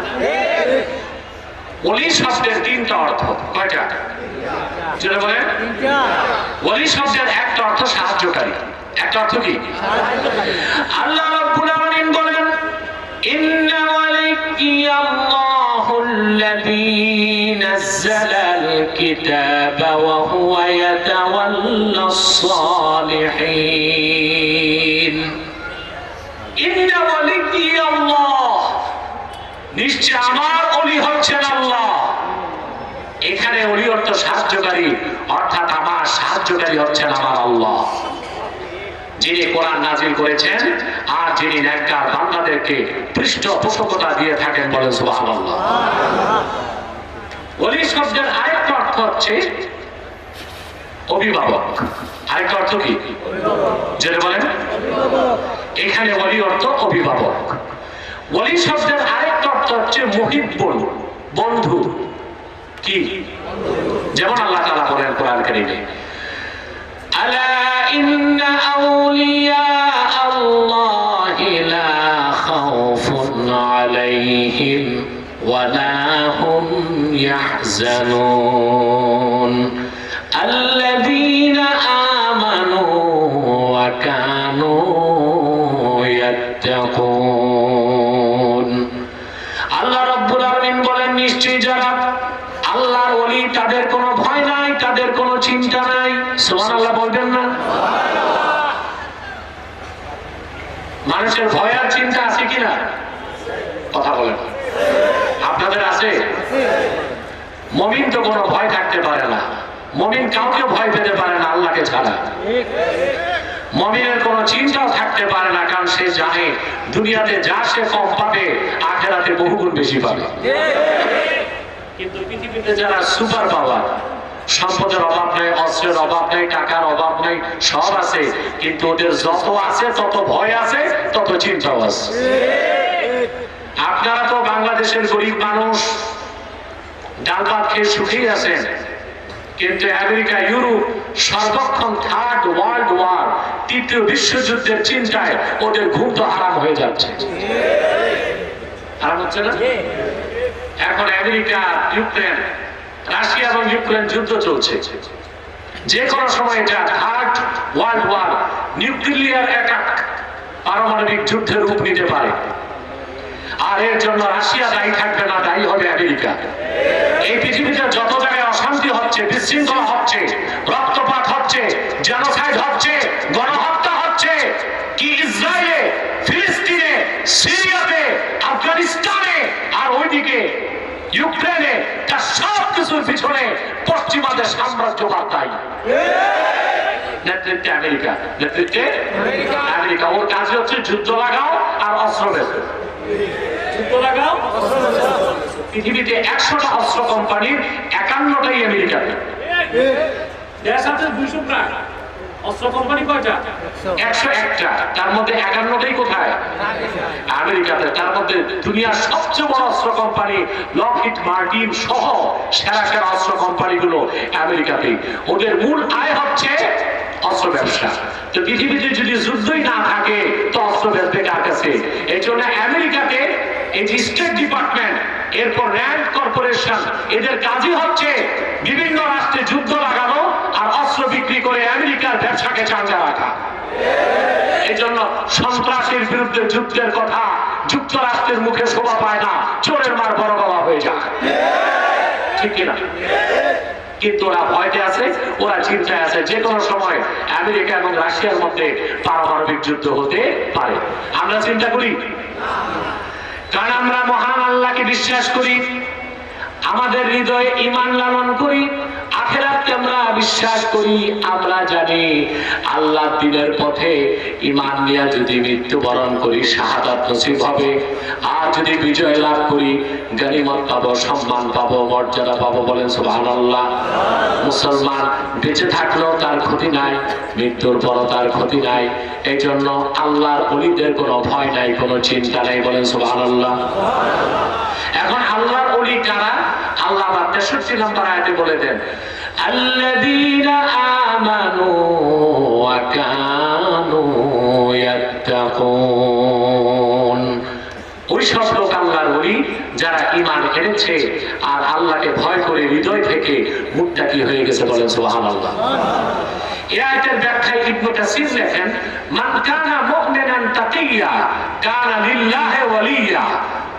ওলি শব্দের 3টা অর্থ, কয়টা? যেটা বলে ওলি শব্দের একটা অর্থ সাহায্যকারী, একটা অর্থ কি? আল্লাহ রাব্বুল আলামিন বলেন ইন্না ওয়ালিয়াল্লাহুল্লাযী নাযালাল কিতাবা ওয়া হুয়া ইয়াতাওয়াল্লাস সালিহিন। ইন্না ওয়ালিয়াল্লাহ, নিশ্চয় আমার ওলি হচ্ছেন আল্লাহ। এখানে ওলি অর্থ সাহায্যকারী, অর্থাৎ আমার সাহায্যকারী হচ্ছেন আমার আল্লাহ, যিনি কোরআন নাজিল করেছেন আর যিনি নেককার বান্দাদেরকে পৃষ্ঠপোষকতা দিয়ে থাকেন। বলেন সুবহানাল্লাহ। ওলি শব্দের আরেকটা অর্থ হচ্ছে অভিভাবক। আরেকটা অর্থ কি? যেটা বলেন এখানে ওলি অর্থ অভিভাবক। ওলি শব্দের আরেকটা অর্থ হচ্ছে মুহিব্বুন, বন্ধু। কি? যেমন আল্লাহ তাআলা বলেন কোরআন কারীমে, আলা ইন্না আউলিয়া আল্লাহি লা খাউফুন আলাইহিম ওয়া লা হুম ইয়াহজানুন আল্লাযীনা আমানু ওয়া কানু ইয়াত্তাকুন। আল্লাহ রাব্বুল আলামিন বলেন, নিশ্চয়ই যারা আল্লাহর ওলি তাদের কোনো ভয় নাই, তাদের কোনো চিন্তা নাই। সুবহানাল্লাহ বলবেন না? মানুষের ভয় আর চিন্তা আছে কিনা? কথা বলেন। আপনাদের আছে? মুমিন তো কোনো ভয় থাকতে পারে না, মুমিন কাউকে ভয় পেতে পারে না আল্লাহকে ছাড়া। মুমিনের কোনো চিন্তাও থাকতে পারে না, কারণ সে জানে দুনিয়াতে যা সে কম পাবে আখিরাতে বহুগুণ বেশি পাবে। কিন্তু পৃথিবীতে যারা সুপার পাওয়ার, সম্পদের অভাব নেই, অস্ত্রের অভাব নেই, টাকার অভাব নেই, সব আছে, কিন্তু ওদের যত আছে তত ভয় আছে, তত চিন্তাও আছে। আপনারা তো বাংলাদেশের গরিব মানুষ, ডাল ভাত খেয়ে সুখেই আছেন, কিন্তু আমেরিকা, ইউরোপ সর্বক্ষণ থার্ড ওয়ার্ল্ড ওয়ার, তৃতীয় বিশ্বযুদ্ধের চিন্তায় ওদের ঘুম তো হারাম হয়ে যাচ্ছে। হারাম হচ্ছে না? এখন আমেরিকা, ইউক্রেন, রাশিয়া এবং ইউক্রেন যুদ্ধ চলছে। যে কোনো সময় এটা third world war, nuclear attack, পারমাণবিক যুদ্ধের রূপ নিতে পারে। আর এর জন্য রাশিয়া দায়ী থাকবে না, দায়ী হবে আমেরিকা। এই পৃথিবীতে যত জায়গায় অশান্তি হচ্ছে, বিশৃঙ্খলা হচ্ছে, রক্তপাত হচ্ছে, জেনোসাইড হচ্ছে, গণহত্যা হচ্ছে, কি ইসরায়েলে, ফিলিস্তিনে, সিরিয়াতে, আফগানিস্তানে আর ওইদিকে ইউক্রেনে, তার সব কিছুর পিছনে পশ্চিমাদের সাম্রাজ্যবাদ দায়ী। নেতৃত্বে আমেরিকা, নেতৃত্বে আমেরিকা। ওর কাজ হচ্ছে যুদ্ধ লাগাও আর অস্ত্র বেচো। যুদ্ধ লাগাও। পৃথিবীতে 100টা অস্ত্র কোম্পানির 51টাই আমেরিকাতে। দেশ আছে 200 প্রায়, অস্ত্র কোম্পানি কয়টা? 101টা। তার মধ্যে 51টাই কোথায়? আমেরিকাতে। তার মধ্যে দুনিয়ার সবচেয়ে বড় অস্ত্র কোম্পানি লকহিড মার্টিন সহ সেরা সেরা অস্ত্র কোম্পানিগুলো আমেরিকাতে। ওদের মূল আয় হচ্ছে অস্ত্র ব্যবসা। তো পৃথিবীতে যদি যুদ্ধই না থাকে তো অস্ত্র বেচবে কার কাছে? এই জন্য আমেরিকাতে এই যে স্টেট ডিপার্টমেন্ট, এরপর র্যান্ড কর্পোরেশন, এদের কাজই হচ্ছে বিভিন্ন রাষ্ট্রে যুদ্ধ লাগানো আর অস্ত্র বিক্রি করে আমেরিকার ব্যবসাকে চাঙ্গা রাখা। এই জন্য সন্ত্রাসের বিরুদ্ধে যুদ্ধের কথা যুক্তরাষ্ট্রের মুখে শোভা পায় না, চোরের মার বড় গলা হয়ে যায়। ঠিক কিনা? কিন্তু ওরা ভয়তে আছে, ওরা চিন্তায় আছে, যে কোনো সময় আমেরিকা এবং রাশিয়ার মধ্যে পারমাণবিক যুদ্ধ হতে পারে। আমরা চিন্তা করি, কারণ আমরা মহান আল্লাহকে বিশ্বাস করি, আমাদের হৃদয়ে ঈমান লালন করি, আখিরাতকে আমরা বিশ্বাস করি। আমরা জানি আল্লাহ দ্বীনের পথে ঈমান নিয়ে যদি মৃত্যুবরণ করি শাহাদাত নসিব হবে, আর যদি বিজয় লাভ করি গনিমত পাবো, সম্মান পাবো, মর্যাদা পাবো। বলেন সুবহানাল্লাহ। মুসলমান বেঁচে থাকলেও তার ক্ষতি নাই, মৃত্যুর পরও তার ক্ষতি নাই। এই জন্য আল্লাহর ওলিদের কোনো ভয় নাই, কোনো চিন্তা নাই। বলেন সুবহানাল্লাহ। এখন আল্লাহর ওলি কারা? আল্লাহ 63 নম্বর আয়াতে বলে দেন, আল্লাযীনা আমানু ওয়া কানু ইয়াত্তাকুন। ওই সব লোক আল্লাহর ওলি যারা ঈমান এনেছে আর আল্লাহকে ভয় করে হৃদয় থেকে মুত্তাকি হয়ে গেছে। বলেন সুবহানাল্লাহ। এই আয়াতের ব্যাখ্যায় ইবনে কাসির লেখেন, মান কানা মুমিনান তাকিয়া কানা লিল্লাহি ওয়ালিয়া।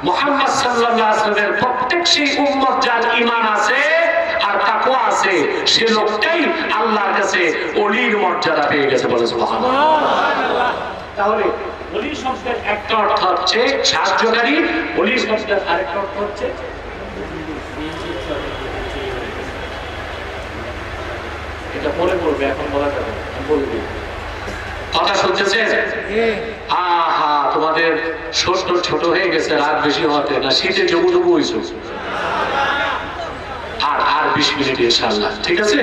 মুহাম্মদ সাল্লাল্লাহু আলাইহি ওয়াসাল্লামের প্রত্যেক সেই উম্মত যার ঈমান আছে আর তাকওয়া আছে, সে লোকটাই আল্লাহর কাছে ওলির মর্যাদা পেয়ে গেছে। বলে সুবহানাল্লাহ। তাহলে ওলি শব্দের একটা অর্থ হচ্ছে সাহায্যকারী, ওলি শব্দের আরেকটা অর্থ হচ্ছে এটা পরে বলবে, এখন বলা যাবে না, বলে দিই। কথা শুনতেছেন? আহা, তোমাদের ছোট ছোট হয়ে গেছে রাত বেশি হতে না, শীতে জবু জবু হয়েছে। আর 20 মিনিট ইনশাআল্লাহ, ঠিক আছে?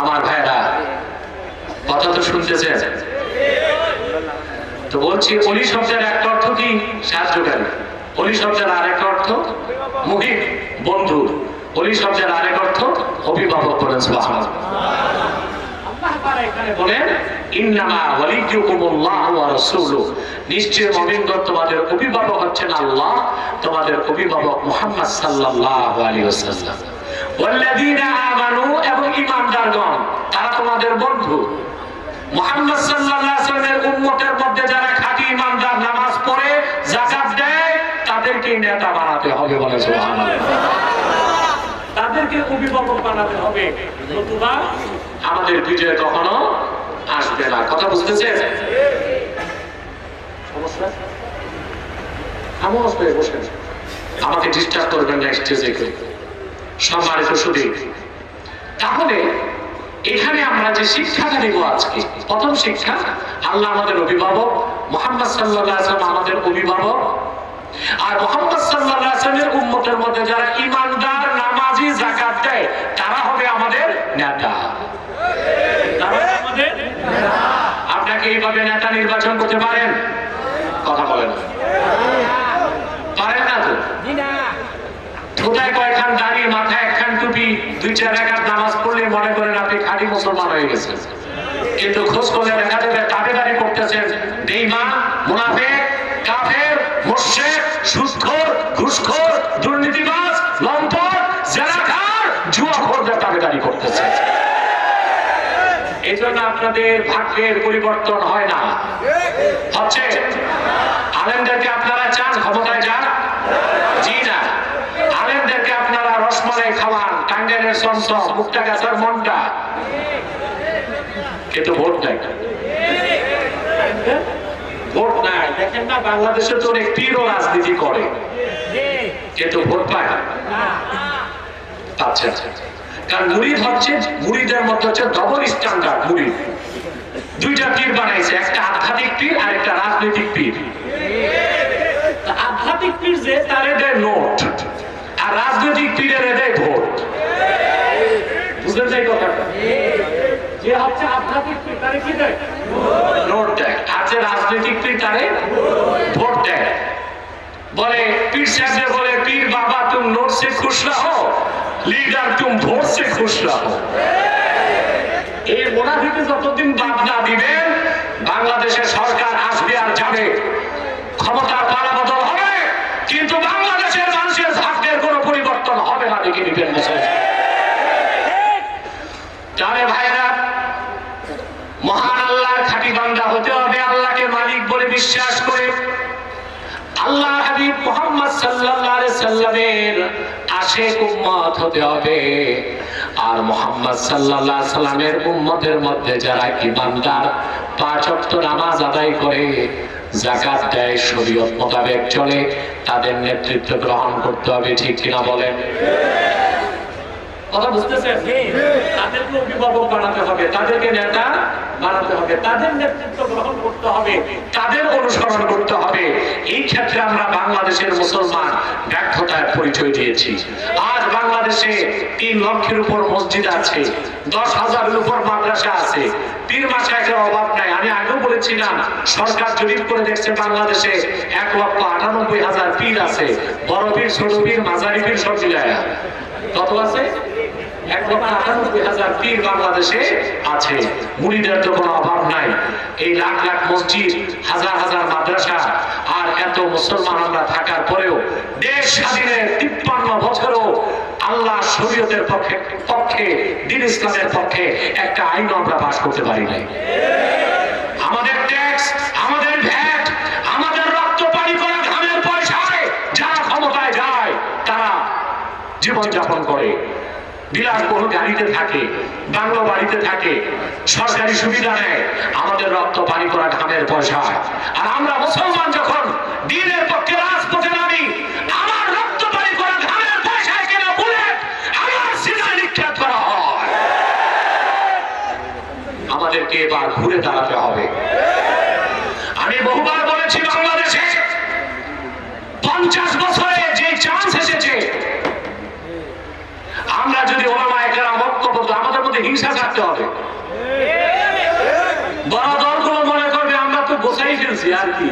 আমার ভাইরা কথা তো শুনতেছে। তো বলছি, অলি শব্দের একটা অর্থ কি? সাহায্যকারী। অলি শব্দের আরেক অর্থ মুহিত, বন্ধু। অলি শব্দের আরেক অর্থ অভিভাবক। বলেন সুবহানাল্লাহ। আল্লাহ তাআলা এখানে বলেন ইন্নামা ওয়ালিয়ুকুমুল্লাহু ওয়া রাসূলুহু, নিশ্চয় মুমিনগণ তোমাদের অভিভাবক হচ্ছেন আল্লাহ, তোমাদের অভিভাবক মুহাম্মদ সাল্লাল্লাহু আলাইহি ওয়াসাল্লাম। ওয়াল্লাযীনা আমানু, এবং ঈমানদারগণ তারা তোমাদের বন্ধু। মুহাম্মদ সাল্লাল্লাহু আলাইহি ওয়াসাল্লামের উম্মতের মধ্যে যারা খাঁটি ঈমানদার, নামাজ পড়ে, যাকাত দেয়, তাদেরকে নেতা বানাতে হবে। বলে সুবহানাল্লাহ। তাদেরকে অভিভাবক বানাতে হবে, নতুবা আমাদের বিজয় কখনো আসবে না। কথা বুঝতেছেন? সমস্যা? আমোস হয়ে বসেন, আমাকে ডিস্টার্ব করবেন না স্টেজে কেউ। সম্মানিত সুধী, তাহলে এখানে আমরা যে শিক্ষাটা নিব আজকে, প্রথম শিক্ষা, আল্লাহ আমাদের অভিভাবক, মুহাম্মদ সাল্লাল্লাহু আলাইহি ওয়াসাল্লাম আমাদের অভিভাবক, আর মুহাম্মদ সাল্লাল্লাহু আলাইহি ওয়াসাল্লামের উম্মতের মধ্যে যারা ঈমানদার, নামাজি, যাকাত দেয়, তারা হবে আমাদের নেতা। আপনাকে এইভাবে নেতা নির্বাচন করতে পারেন? কথা বলেন। পারেন না তো? কোথায় কয়খান দাড়ি, মাথায় একখান টুপি, 2-4 রাকাত নামাজ পড়লে মনে করেন আপনি খাঁটি মুসলমান হয়ে গেছেন। কিন্তু খোঁজ করলে দেখা যাবে দাবিদারি করতেছেন বেঈমান, মুনাফিক, কাফের, মুশরিক, সুদখোর, ঘুষখোর, দুর্নীতিবাজ, লম্পট, জেনাকার, জুয়াখোরদের দাবিদারি করতেছেন। এই জন্য আপনাদের ভাগ্যের পরিবর্তন হয় না, হচ্ছে। আলেমদেরকে আপনারা চান ক্ষমতায় যান? জি না। আলেমদেরকে আপনারা রসমালাই খাওয়ান, টাঙ্গাইলের চমচম, মুক্তাগাছার মনটা, কিন্তু ভোট নাই। ভোট নাই। দেখেন না, বাংলাদেশে তো অনেক পীরও রাজনীতি করে, কিন্তু ভোট পায় না। আচ্ছা, কারণ মুরিদ হচ্ছে, মুরিদের মধ্যে হচ্ছে ডবল স্ট্যান্ডার্ড। মুরিদ দুইটা পীর বানাইছে, একটা আধ্যাত্মিক পীর আর একটা রাজনৈতিক পীর। আধ্যাত্মিক পীর যে, তারে দেয় নোট, আর রাজনৈতিক পীরের দেয় ভোট। বুঝলেন এই কথাটা? যে হচ্ছে আধ্যাত্মিক পীর, তারে কি দেয়? নোট দেয়। আর যে রাজনৈতিক পীর, তারে ভোট দেয়। বলে পীর সাহেব বলে, পীর বাবা তুম নোট সে খুশ রাহো, लीडर तुम ভোট से खुश रहो। এই মুনাফিকে যতদিন বাদ না দিবেন, বাংলাদেশের সরকার আসবে আর যাবে, ক্ষমতার পালাবদল হবে, কিন্তু বাংলাদেশের মানুষের ভাগ্যের কোনো পরিবর্তন হবে না। দেখে নিবেন তাহলে ভাইরা, মহান আল্লাহর খাঁটি বান্দা হতে হবে, আল্লাহকে মালিক বলে বিশ্বাস করে আল্লাহ হাবিব মুহাম্মদ সাল্লাল্লাহু আলাইহি সাল্লামের আশিক উম্মত হতে হবে। আর মুহাম্মদ সাল্লাল্লাহু আলাইহি সাল্লামের উম্মতের মধ্যে যারা ঈমানদার, 5 ওয়াক্ত নামাজ আদায় করে, যাকাত দেয়, শরীয়ত মোতাবেক চলে, তাদের নেতৃত্ব গ্রহণ করতে হবে। ঠিক কিনা বলেন? কথা বুঝতেছেন? তাদেরকে অভিভাবক বানাতে হবে, তাদেরকে নেতা বানাতে হবে, তাদের নেতৃত্ব গ্রহণ করতে হবে, তাদের অনুসরণ করতে হবে। এই ক্ষেত্রে আমরা বাংলাদেশের মুসলমান ব্যর্থতার পরিচয় দিয়েছি। আজ বাংলাদেশে 3 লক্ষের উপর মসজিদ আছে, 10,000-এর উপর মাদ্রাসা আছে, পীর মাশায়েখের অভাব নাই। আমি আগেও বলেছিলাম, সরকার জরিপ করে দেখছে বাংলাদেশে 1,98,000 পীর আছে। বড় পীর, ছোট পীর, মাঝারি পীর সব মিলায় কত আছে? 1,98,000 পীর বাংলাদেশে আছে। মুরিদের তো কোনো অভাব নাই। এই লাখ লাখ মসজিদ, হাজার হাজার মাদ্রাসা, আর এত মুসলমান আমরা থাকার পরেও দেশ স্বাধীনের 53 বছরও আল্লাহ শরীয়তের পক্ষে, দ্বীন ইসলামের পক্ষে একটা আইন আমরা পাস করতে পারি নাই। আমাদের ট্যাক্স, আমাদের ভ্যাট, আমাদের রক্ত পানি করা ঘামের পয়সায় যারা ক্ষমতায় যায়, তারা জীবনযাপন করে। বিলাসবহুল গাড়িতে থাকে, বাংলো বাড়িতে থাকে, সরকারি সুবিধা নেয়, আমাদের রক্ত পানি করা ঘামের পয়সা। আর আমরা মুসলমান যখন দ্বীনের পক্ষে রাজপথে নামি, আমার রক্ত পানি করা ঘামের পয়সায় কেনা বুলেট আমার সিনায় নিক্ষেপ করা হয়। আমাদেরকে এবার ঘুরে দাঁড়াতে হবে। আমি বহুবার বলেছি, বাংলাদেশে 50 বছরে যে চান্স এসেছে, আমরা যদি ওলামায়ে কেরাম ঐক্যবদ্ধ, আমাদের মধ্যে হিংসা থাকতে হবে। বড় দলগুলো মনে করবে আমরা তো গোছাই ফেলছি আর কি,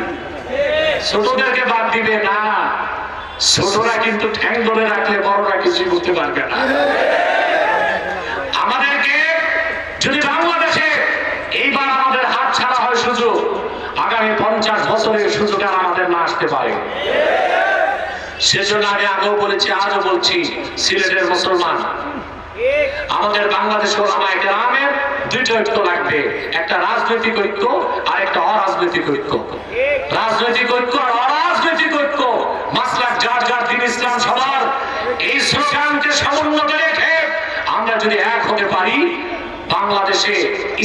ছোটদেরকে বাদ দিবে না। ছোটরা কিন্তু ঠ্যাং ধরে রাখলে বড়রা কিছু করতে পারবে না। আমাদেরকে যদি বাংলাদেশে এইবার আমাদের হাত ছাড়া হয় সুযোগ, আগামী 50 বছরের সুযোগ আর আমাদের না আসতে পারে। সেজন্য আমি আগেও বলেছি, আজও বলছি, সিলেটের মুসলমান, আমাদের বাংলাদেশের ওলামায়ে কেরামের দুইটা ঐক্য লাগবে, একটা রাজনৈতিক ঐক্য আর একটা অরাজনৈতিক ঐক্য। রাজনৈতিক ঐক্য আর অরাজনৈতিক ঐক্য, মাসলাক যার যার, দ্বীন ইসলাম সবার, এই স্লোগানকে সমুন্নত রেখে আমরা যদি এক হতে পারি, বাংলাদেশে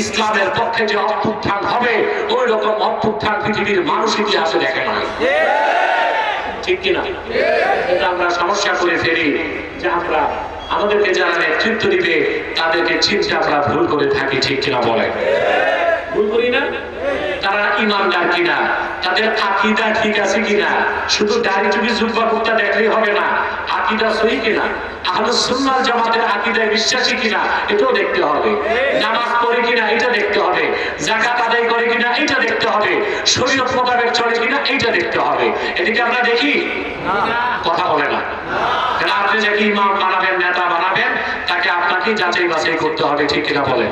ইসলামের পক্ষে যে অভ্যুত্থান হবে, ওই রকম অভ্যুত্থান পৃথিবীর মানুষ ইতিহাসে দেখে নাই। ঠিক কিনা? কিন্তু আমরা সমস্যা করে ফেলি যে আমরা আমাদেরকে যারা নেতৃত্ব দিবে তাদেরকে চিন্তা আমরা ভুল করে থাকি। ঠিক কিনা বলে? ভুল করি না? তারা ইমানদার কিনা, তাদের আকীদা ঠিক আছে কিনা, শুধু দাড়ি টুপি জুব্বা কুর্তা দেখলেই হবে না, আকীদা সহি কিনা, আহলুস সুন্নাহ জামাতের আকীদায় বিশ্বাসী কিনা এটাও দেখতে হবে, নামাজ পড়ে কিনা এটা দেখতে হবে, যাকাত আদায় করে কিনা এটা দেখতে হবে, শরীয়ত মোতাবেক চলে কিনা এটা দেখতে হবে। এদিকে আমরা দেখি কথা বলে না। কারণ আপনি যাকে ইমাম বানাবেন, নেতা বানাবেন, তাকে আপনাকেই যাচাই বাছাই করতে হবে। ঠিক কিনা বলে?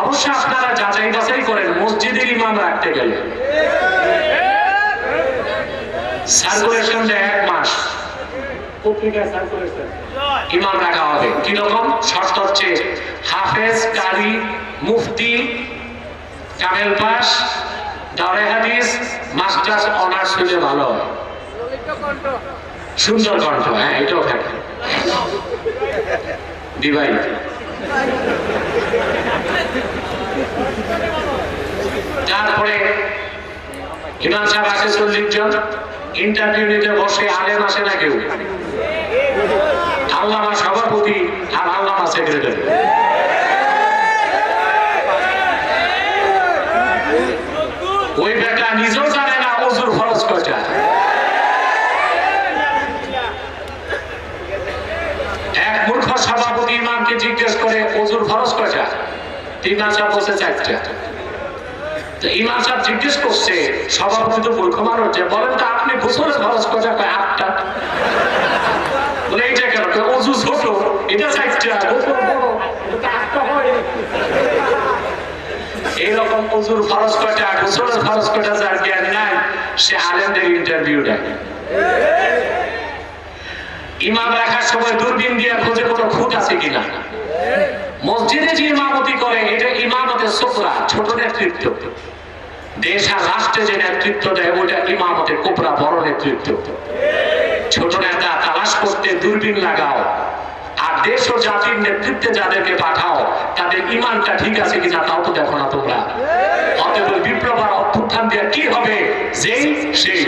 অবশ্যই আপনারা যাচাই বাছাই করেন মসজিদের ইমাম রাখতে গেলে। সার্কুলেশন দেয় 1 মাস, পত্রিকায় সার্কুলেশন, ইমাম রাখা হবে। কিরকম শর্ত হচ্ছে? হাফেজ, কারি, মুফতি, কামেল পাস, দাওরে হাদিস, মাস্টার্স অনার্স হলে ভালো হয়। সুন্দর কণ্ঠ, হ্যাঁ এটাও থাকে, বিবাহিত। তারপরে ইমাম সাহেব আছে 40 জন, ইন্টারভিউ নিতে বসে আলেম আসে না কেউ, আল্লামা সভাপতি আর আল্লামা সেক্রেটারি। ওই বেটা নিজেও জানে না ওযুর ফরজ কয়টা। এক মূর্খ সভাপতি ইমামকে জিজ্ঞেস করে ওযুর ফরজ কয়টা? ইমাম সাহেব বলছে 4টা। তো ইমাম সাহেব জিজ্ঞেস করছে, সভাপতি তো মূর্খ মানুষ, যে বলেন তো আপনি গোসলের ফরজ কয়টা? 8টা। বলে এইটা কেন? ওযু ছোট, এটা 4টা, গোসল বড়, এটা 8টা হয়। এইরকম ওযুর ফরজ কয়টা, গোসলের ফরজ কয়টা যার জ্ঞান নাই, সে আলেমদের ইন্টারভিউ দেয়। ইমাম রাখার সময় দূরবীন দিয়ে খোঁজে কোনো খুঁত আছে কিনা। মসজিদে যে ইমামতি করে এটা ইমামতের সুকরা, ছোট নেতৃত্ব। দেশ আর রাষ্ট্রে যে নেতৃত্ব দেয় ওটা ইমামতের কোবরা, বড় নেতৃত্ব। ছোট নেতা তালাশ করতে দূরবীন লাগাও, আর দেশ ও জাতির নেতৃত্বে যাদেরকে পাঠাও তাদের ইমানটা ঠিক আছে কিনা তাও তো দেখো না তোমরা। অতএব বিপ্লব আর অভ্যুত্থান দিয়ে কি হবে? যেই সেই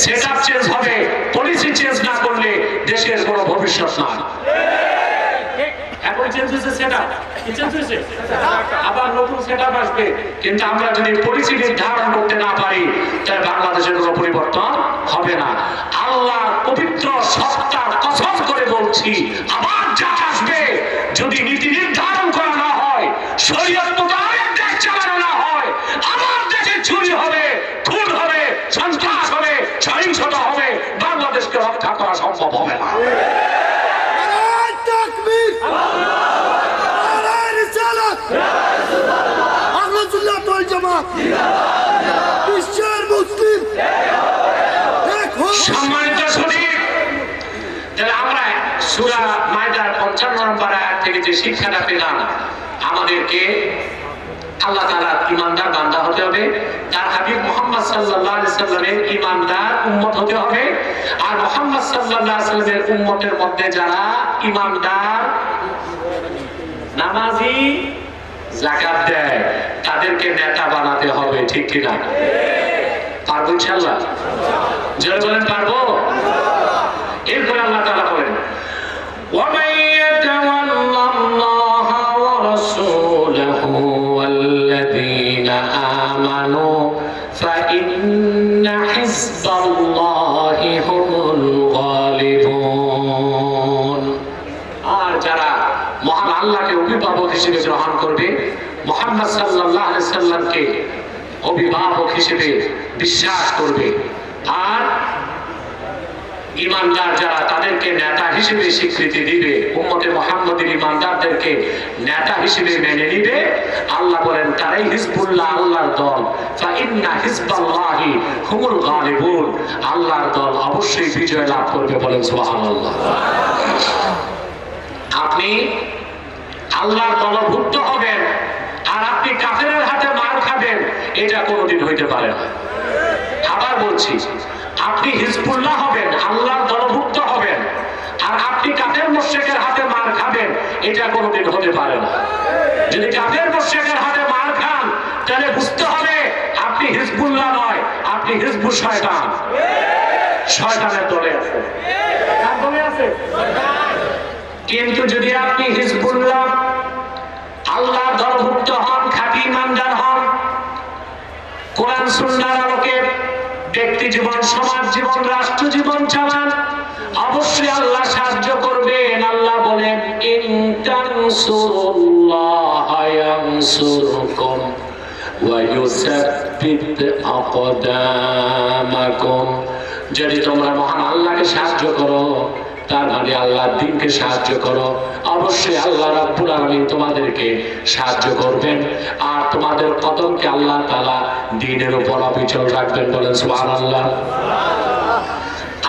সেটআপ চেঞ্জ হবে, পলিসি চেঞ্জ না করলে দেশের কোনো ভবিষ্যৎ নাই। এখন চেঞ্জ হয়েছে সেটআপ, কি চেঞ্জ হয়েছে? আবার নতুন সেটআপ আসবে। কিন্তু আমরা যদি পলিসি নির্ধারণ করতে না পারি তাহলে বাংলাদেশের কোনো পরিবর্তন হবে না। আল্লাহ পবিত্র সত্তার কসম করে বলছি, আবার যা আসবে যদি নীতি নির্ধারণ করা না হয়, শরীয়ত মোতাবেক দেশ চালানো না হয়, আবার দেশে চুরি হবে, খুন হবে, সন্ত্রাস হবে, সহিংসতা হবে, বাংলাদেশকে রক্ষা করা সম্ভব হবে না। সম্মানিত সুধী, তাহলে আমরা সূরা মায়দার 55 নম্বর আয়াত থেকে যে শিক্ষাটা পেলাম, আমাদেরকে আল্লাহ তাআলার ঈমানদার বান্দা হতে হবে, তার হাবিব মুহাম্মদ সাল্লাল্লাহু আলাইহি সাল্লামের ঈমানদার উম্মত হতে হবে। আর মুহাম্মদ সাল্লাল্লাহু আলাইহি সাল্লামের উম্মতের মধ্যে যারা ঈমানদার, নামাজি, যাকাত দেয়, তাদেরকে নেতা বানাতে হবে। ঠিক কি না? পারবো ইনশাআল্লাহ? জোরে বলেন পারবো? এরপরে আল্লাহ তাআলা বলেন, وَمَن يَتَوَلَّ اللَّهَ وَرَسُولَهُ وَالَّذِينَ آمَنُوا فَإِنَّ حِزْبَ اللَّهِ هُمُ الْغَالِبُونَ। আর যারা মহান আল্লাহকে অভিভাবক হিসেবে গ্রহণ করবে, মুহাম্মদ সাল্লাল্লাহু আলাইহি সাল্লামকে অভিভাবক হিসেবে বিশ্বাস করবে, আর ইমানদার যারা তাদেরকে নেতা হিসেবে স্বীকৃতি দিবে, উম্মতে মুহাম্মদের ইমানদারদেরকে নেতা হিসেবে মেনে নিবে, আল্লাহ বলেন তারাই হিজবুল্লাহ, আল্লাহর দল। ফাইন্না হিজবাল্লাহি হুমুল গালিবুন, আল্লাহর দল অবশ্যই বিজয় লাভ করবে। বলেন সুবহানাল্লাহ। আপনি আল্লাহর দলভুক্ত হবেন আর আপনি কাফেরের হাতে মার খাবেন, এটা কোনোদিন হইতে পারে না। আবার বলছি, আপনি হিজবুল্লাহ হবেন, আল্লাহর দলভুক্ত হবেন, আর আপনি কাফের মুশরিকের হাতে মার খাবেন, এটা কোনোদিন হতে পারে না। যদি কাফের মুশরিকের হাতে মার খান, তাহলে বুঝতে হবে আপনি হিজবুল্লাহ নয়, আপনি হিজবুল শয়তান, শয়তানের দলে আছেন। কার দলে আছে? কিন্তু যদি আপনি হিজবুল্লাহ, আল্লাহর দলভুক্ত হন, খাঁটি ইমানদার হন, কোরআন সুন্নাহর আলোকে ব্যক্তি জীবন, সমাজ জীবন, রাষ্ট্র জীবন চালান, অবশ্যই আল্লাহ সাহায্য করবেন। আল্লাহ বলেন, ইন তানসুরুল্লাহা ইয়ানসুরকুম ওয়া ইউসাব্বিত আকদামাকুম। যদি তোমরা মহান আল্লাহকে সাহায্য করো, তার মানে আল্লাহর দ্বীনকে সাহায্য করো, অবশ্যই আল্লাহ রাব্বুল আলামিন তোমাদেরকে সাহায্য করবেন, আর তোমাদের কদমকে আল্লাহ তাআলা দ্বীনের উপর অবিচল রাখবেন। বলেন সুবহানাল্লাহ।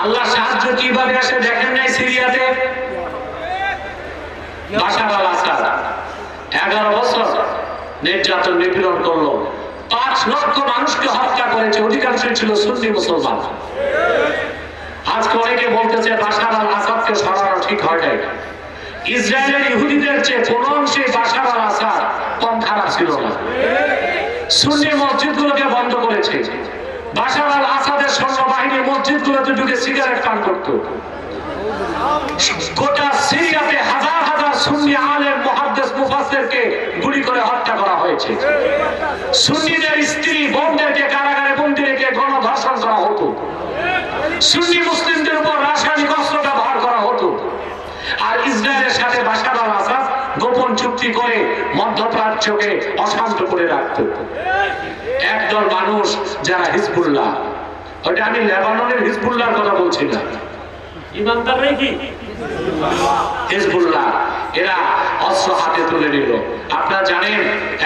আল্লাহ সাহায্য কিভাবে আসে দেখেন নাই? সিরিয়াতে বাশার আল আসাদ 11 বছর নির্যাতন নিপীড়ন করলো, 5 লক্ষ মানুষকে হত্যা করেছে, অধিকাংশই ছিল সুন্নি মুসলমান। আজকে অনেকে বলতেছে বাশার আল আসাদকে সরানো ঠিক হয় নাই। ইসরায়েলের ইহুদিদের চেয়ে কোন অংশে বাশার আল আসাদ কম খারাপ ছিল না। সুন্নি মসজিদগুলোকে বন্ধ করেছে। বাশার আল আসাদের সৈন্যবাহিনী মসজিদগুলোতে ঢুকে সিগারেট পান করত। গোটা সিরিয়াতে হাজার হাজার সুন্নি আলেম, মুহাদ্দিস, মুফাসসিরকে গুলি করে হত্যা করা হয়েছে। সুন্নিদের স্ত্রী বোনদেরকে কারাগারে বন্দী রেখে গণধর্ষণ করা হতো। সুন্নি মুসলিমদের উপর রাসায়নিক অস্ত্র ব্যবহার করা হতো। আর ইসরায়েলের সাথে বাশার আল আসাদ গোপন চুক্তি করে মধ্যপ্রাচ্যকে অশান্ত করে রাখত। একদল মানুষ যারা হিজবুল্লাহ, ওইটা আমি লেবাননের হিজবুল্লাহর কথা বলছি না, ইমানদাররাই কি হিজবুল্লাহ, এরা অস্ত্র হাতে তুলে নিল। আপনারা জানেন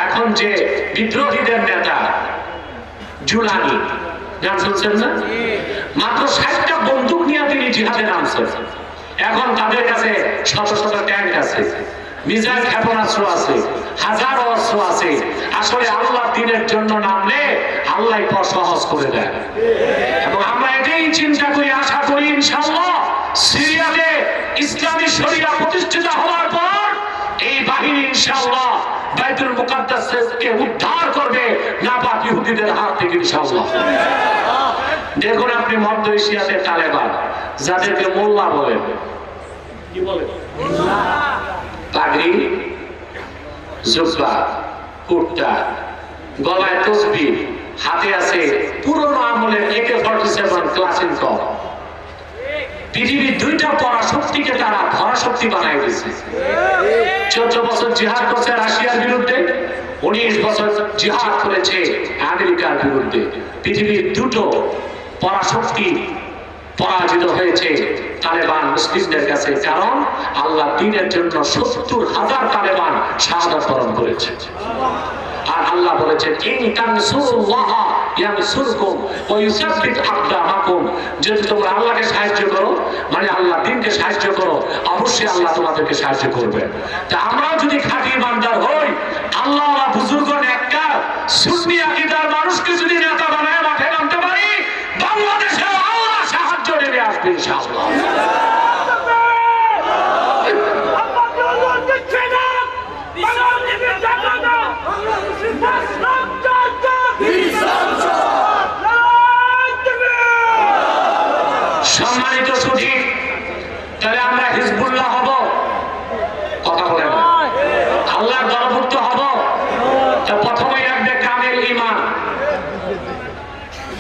এখন যে বিদ্রোহীদের নেতা জুলানি, নাম শুনছেন না? মাত্র 60টা বন্দুক নিয়ে তিনি জিহাদে নামছেন। এখন তাদের কাছে শত শত ট্যাঙ্ক আছে, মিসাইল ক্ষেপণাস্ত্র আছে, হাজারো অস্ত্র আছে। আসলে আল্লাহ দ্বীনের জন্য নামলে আল্লাহ পথ সহজ করে দেয়। এবং আমরা এটাই চিন্তা করি, আশা করি ইনশাআল্লাহ সিরিয়াতে ইসলামী শরিয়া প্রতিষ্ঠিত হওয়ার পর এই বাহিনী ইনশাআল্লাহ বাইতুল মুকাদ্দাসকে উদ্ধার করবে নাপাক ইহুদিদের হাত থেকে ইনশাআল্লাহ। দেখুন আপনি মধ্য এশিয়াতে তালেবান, যাদেরকে মোল্লা বলেন, কি বলেন? পাগড়ি, জুব্বা, কুর্তা, গলায় তসবিহ, হাতে আছে পুরনো আমলের AK-47 ক্লাসিনকভ। পৃথিবীর 2টা পরাশক্তিকে তারা ধরাশক্তি বানায় দিয়েছে। 14 বছর জিহাদ করছে রাশিয়ার বিরুদ্ধে, 19 বছর জিহাদ করেছে আমেরিকার বিরুদ্ধে। পৃথিবীর 2টো পরাশক্তি পরাজিত হয়েছে তালেবান মুসলিমদের কাছে, কারণ আল্লাহ দ্বীনের জন্য 70,000 তালেবান শাহাদাত বরণ করেছে। আর আল্লাহ বলেছেন, ইন তানসুরুল্লাহা ইয়ানসুরকুম ওয়া ইউসাব্বিত আকদামাকুম। যদি তোমরা আল্লাহকে সাহায্য করো, মানে আল্লাহ দ্বীনকে সাহায্য করো, অবশ্যই আল্লাহ তোমাদেরকে সাহায্য করবে। তা আমরা যদি খাঁটি ইমানদার হই, আল্লাহ বুজুর্গ নেককার সুন্নি আকীদার মানুষকে যদি নেতা সম্মানিত সুধী, তাহলে আমরা হিজবুল্লাহ হব? কথা বলেন না। আল্লাহর দলভুক্ত হব? তা প্রথমেই রাখবে কামেল ঈমান,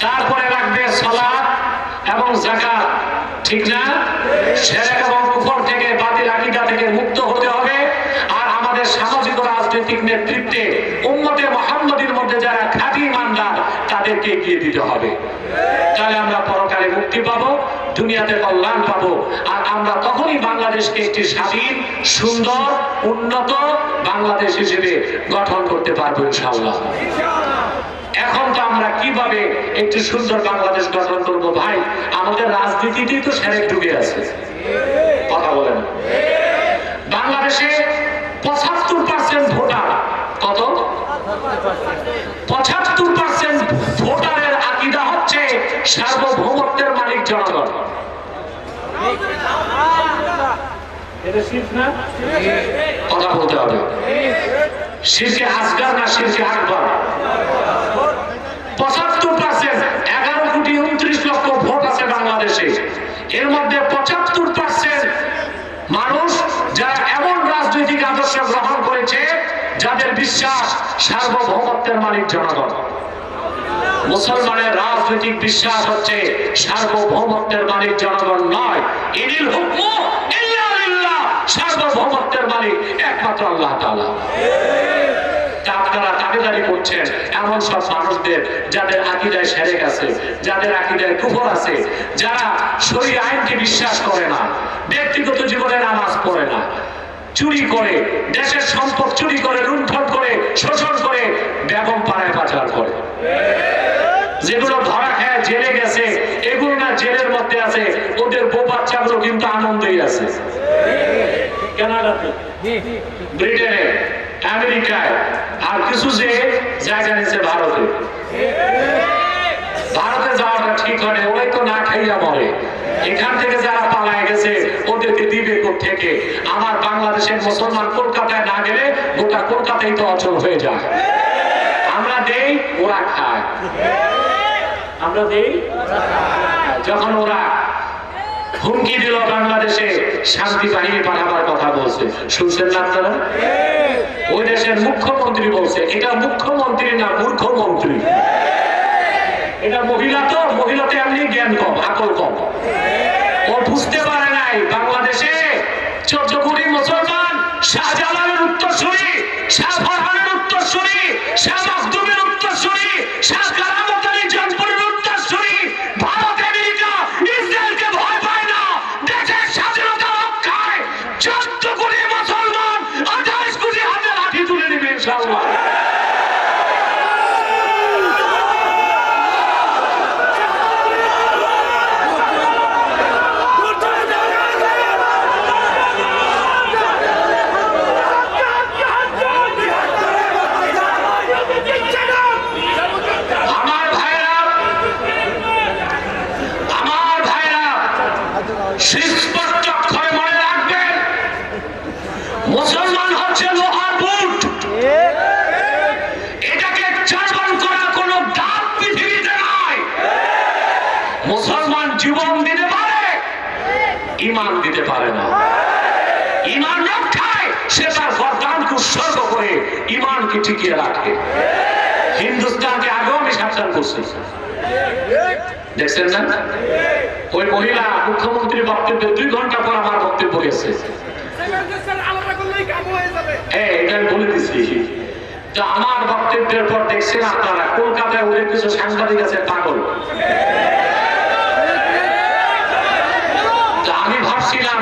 তারপরে রাখবে সালাত এবং যাকাত, ঠিক না? শিরক এবং কুফর থেকে, বাতিল আকীদা থেকে মুক্ত হতে হবে। আর আমাদের সামাজিক ও রাজনৈতিক নেতৃত্বে উম্মতে মুহাম্মদীর মধ্যে যারা খাঁটি ঈমানদার তাদেরকে এগিয়ে দিতে হবে। তাহলে আমরা পরকালে মুক্তি পাবো, দুনিয়াতে কল্যাণ পাবো। আর আমরা তখনই বাংলাদেশকে একটি স্বাধীন, সুন্দর, উন্নত বাংলাদেশ হিসেবে গঠন করতে পারবো ইনশাআল্লাহ। এখন তো আমরা কিভাবে একটি সুন্দর বাংলাদেশ গঠন করবো? ভাই, আমাদের রাজনীতিতেই তো শিরক ঢুকে আছে। কথা বলেন। বাংলাদেশে 75% ভোটার, কত? 75% ভোটারের আকীদা হচ্ছে সার্বভৌমত্বের মালিক জনগণ। এটা শিরক না? কথা বলতে হবে। শিরকে আসগার না শিরকে আকবার? 75%, 11,29,00,000 ভোট আছে বাংলাদেশে। এর মধ্যে 75% মানুষ যারা এমন রাজনৈতিক আদর্শ গ্রহণ করেছে যাদের বিশ্বাস সার্বভৌমত্বের মালিক জনগণ। মুসলমানের রাজনৈতিক বিশ্বাস হচ্ছে সার্বভৌমত্বের মালিক জনগণ নয়। ইনিল হুকমু ইল্লা লিল্লাহ, সার্বভৌমত্বের মালিক একমাত্র আল্লাহ তাআলা। আপনারা দাবিদারি করছেন এমন সব মানুষদের যাদের আকীদায় শিরক আছে, যাদের আকীদায় কুফর আছে, যারা শরীয়ত আইনকে বিশ্বাস করে না, ব্যক্তিগত জীবনে নামাজ পড়ে না, চুরি করে, দেশের সম্পদ চুরি করে, লুণ্ঠন করে, শোষণ করে, বেগম পাড়ায় পাচার করে। যেগুলো ধরা খায় জেলে গেছে, এগুলো না জেলের মধ্যে আছে, ওদের বউ বাচ্চাগুলো কিন্তু আনন্দেই আছে। কানাডাতে, ব্রিটেনে, আমেরিকায়, আর কিছু যে জায়গা নিয়েছে ভারতে। ভারতে যাওয়াটা ঠিক হয় না, ওরাই তো না খাইয়া মরে। এখান থেকে যারা পালায় গেছে ওদেরকে দিবে কোত্থেকে? আমার বাংলাদেশের মুসলমান কলকাতায় না গেলে গোটা কলকাতাই তো অচল হয়ে যায়। আমরা দেই, ওরা খায়। আমরা দেই, যখন ওরা হুমকি দিল বাংলাদেশে শান্তি বাহিনী পাঠাবার কথা বলছে, শুনছেন না আপনারা? ওই দেশের মুখ্যমন্ত্রী বলছে, এটা মুখ্যমন্ত্রী না মূর্খমন্ত্রী। এটা মহিলা, তো মহিলাতে এমনি জ্ঞান কম, আকল কম। ও বুঝতে পারে নাই বাংলাদেশে 14 কোটি মুসলমান শাহজালালের উত্তরসূরি, শাহ ফরহানের উত্তরসূরি, শাহ মাখদুমের উত্তরসূরি, শাহ কারামত আলী জনপুরের উত্তরসূরি। ভারত, আমেরিকা, ইসরায়েলকে ভয় পায় না। দেশের স্বাধীনতা রক্ষায় 14 কোটি মুসলমান 28 কোটি হাতে লাঠি তুলে নেবে ইনশাআল্লাহ। মুসলমান হচ্ছে লোহার বুট, এটাকে চারণ করা কোনো দাঁত পৃথিবীতে নাই। মুসলমান জীবন দিতে পারে, ঈমান দিতে পারে না। ঈমান রক্ষায় সে তার গর্দানকে উৎসর্গ করে ঈমানকে টিকিয়ে রাখে। হিন্দুস্তানকে আগেও আমি সাবধান করছি, দেখছেন না? ওই মহিলা মুখ্যমন্ত্রী বক্তব্যের 2 ঘন্টা পর আমার বক্তব্য গেছে। এটা আমি বলে দিচ্ছি যে আমার বক্তব্যের পর দেখছেন আপনারা কলকাতায় ওদের কিছু সাংবাদিক আছে পাগল। আমি ভাবছিলাম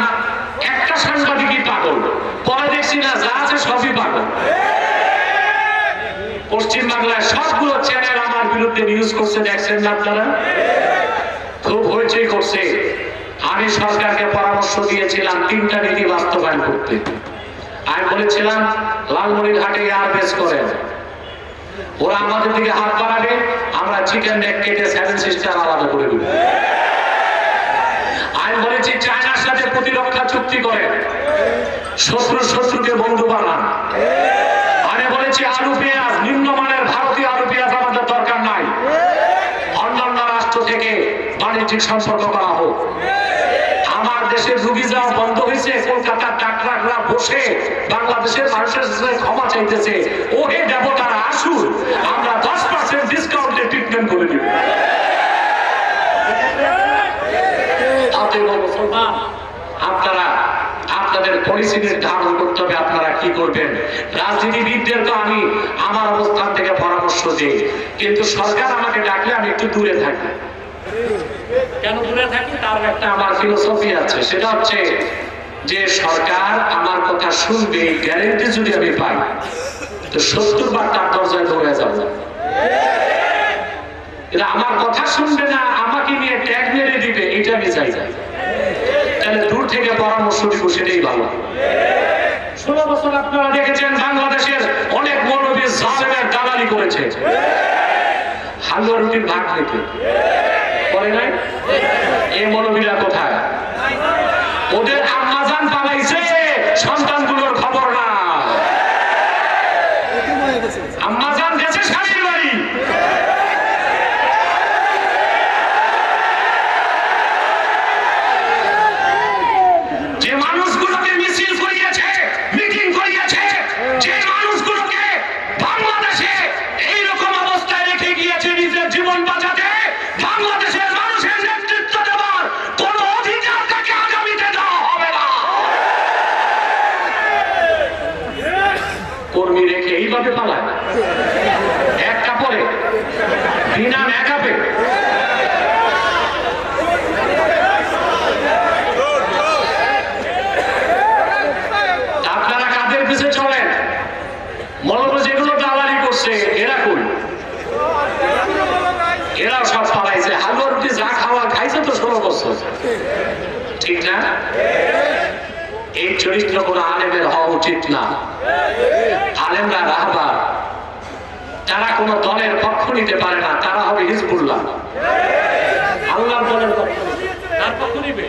একটা সাংবাদিকই পাগল, পরে দেখছি না যা আছে সবই পাগল। পশ্চিম বাংলায় সবগুলো চ্যানেল আমার বিরুদ্ধে নিউজ করছে, দেখছেন না আপনারা? খুব হইচই করছে। আমি সরকারকে পরামর্শ দিয়েছিলাম 3টা নীতি বাস্তবায়ন করতে। আমি বলেছিলাম লালমনিরহাটে এয়ারবেস করেন, ওরা আমাদের দিকে হাত বাড়াবে, আমরা চিকেন নেক কেটে 7 সিস্টার আলাদা করে দেব। আমি বলেছি চায়নার সাথে প্রতিরক্ষা চুক্তি করেন, শত্রুকে বন্ধু বানান। আমি বলেছি আলু পেঁয়াজ নিম্নমানের বাণিজ্যিক সম্পর্ক করা হোক। আমার দেশের রুগী যাওয়া বন্ধ হয়েছে, কলকাতার ডাক্তাররা বসে বাংলাদেশের মানুষের ক্ষমা চাইতেছে, ওহে দেবতারা আসুন, আমরা 10% ডিসকাউন্টে ট্রিটমেন্ট করে দিব। আপনারা আপনাদের পলিসি নির্ধারণ করতে হবে, আপনারা কি করবেন। রাজনীতিবিদদেরকে আমি আমার অবস্থান থেকে পরামর্শ দিই, কিন্তু সরকার আমাকে ডাকলে আমি একটু দূরে থাকি। কেন দূরে থাকি? তার একটা আমার ফিলোসফি আছে, সেটা হচ্ছে যে সরকার আমার কথা শুনবে গ্যারেন্টি যদি আমি পাই, তো 70 বার তার দরজায় দৌড়ে যাব। এটা আমার কথা শুনবে না, আমাকে নিয়ে ট্যাগ মেরে দিবে, এটা আমি চাই না। তাহলে দূর থেকে পরামর্শ দিব, সেটাই ভালো। 16 বছর আপনারা দেখেছেন বাংলাদেশের অনেক মৌলবী জালেমের দালালি করেছে হালুয়া রুটির ভাগ নিতে, করে নাই? এই মৌলবীরা কোথায়? ওদের আম্মাজান পালাইছে, সন্তানগুলোর খবর না। আম্মাজান গেছে স্বামীর বাড়ি। যে মানুষগুলোকে মিছিল করিয়েছে, মিটিং করিয়েছে, যে মানুষগুলোকে বাংলাদেশে এইরকম অবস্থায় রেখে গিয়েছে নিজের জীবন বাঁচাতে, বাংলাদেশের মানুষের নেতৃত্ব দেওয়ার কোন অধিকার তাকে আগামীতে দেওয়া হবে না। কর্মী রেখে এইভাবে পালায় এক কাপড়ে, বিনা মেকআপে। আপনারা কাদের পিছে চলেন? মূলত যেগুলো দালালি করছে এরা কই? এরা সব পালাইছে। হালুয়া রুটি যা খাওয়া খাইছে তো 16 বছর, ঠিক না? এই চরিত্র কোন আলেমের হওয়া উচিত না। আলেমরা রাহবার, তারা কোন দলের পক্ষ নিতে পারে না, তারা হবে হিজবুল্লাহ। আল্লাহর দলের পক্ষ নিবে,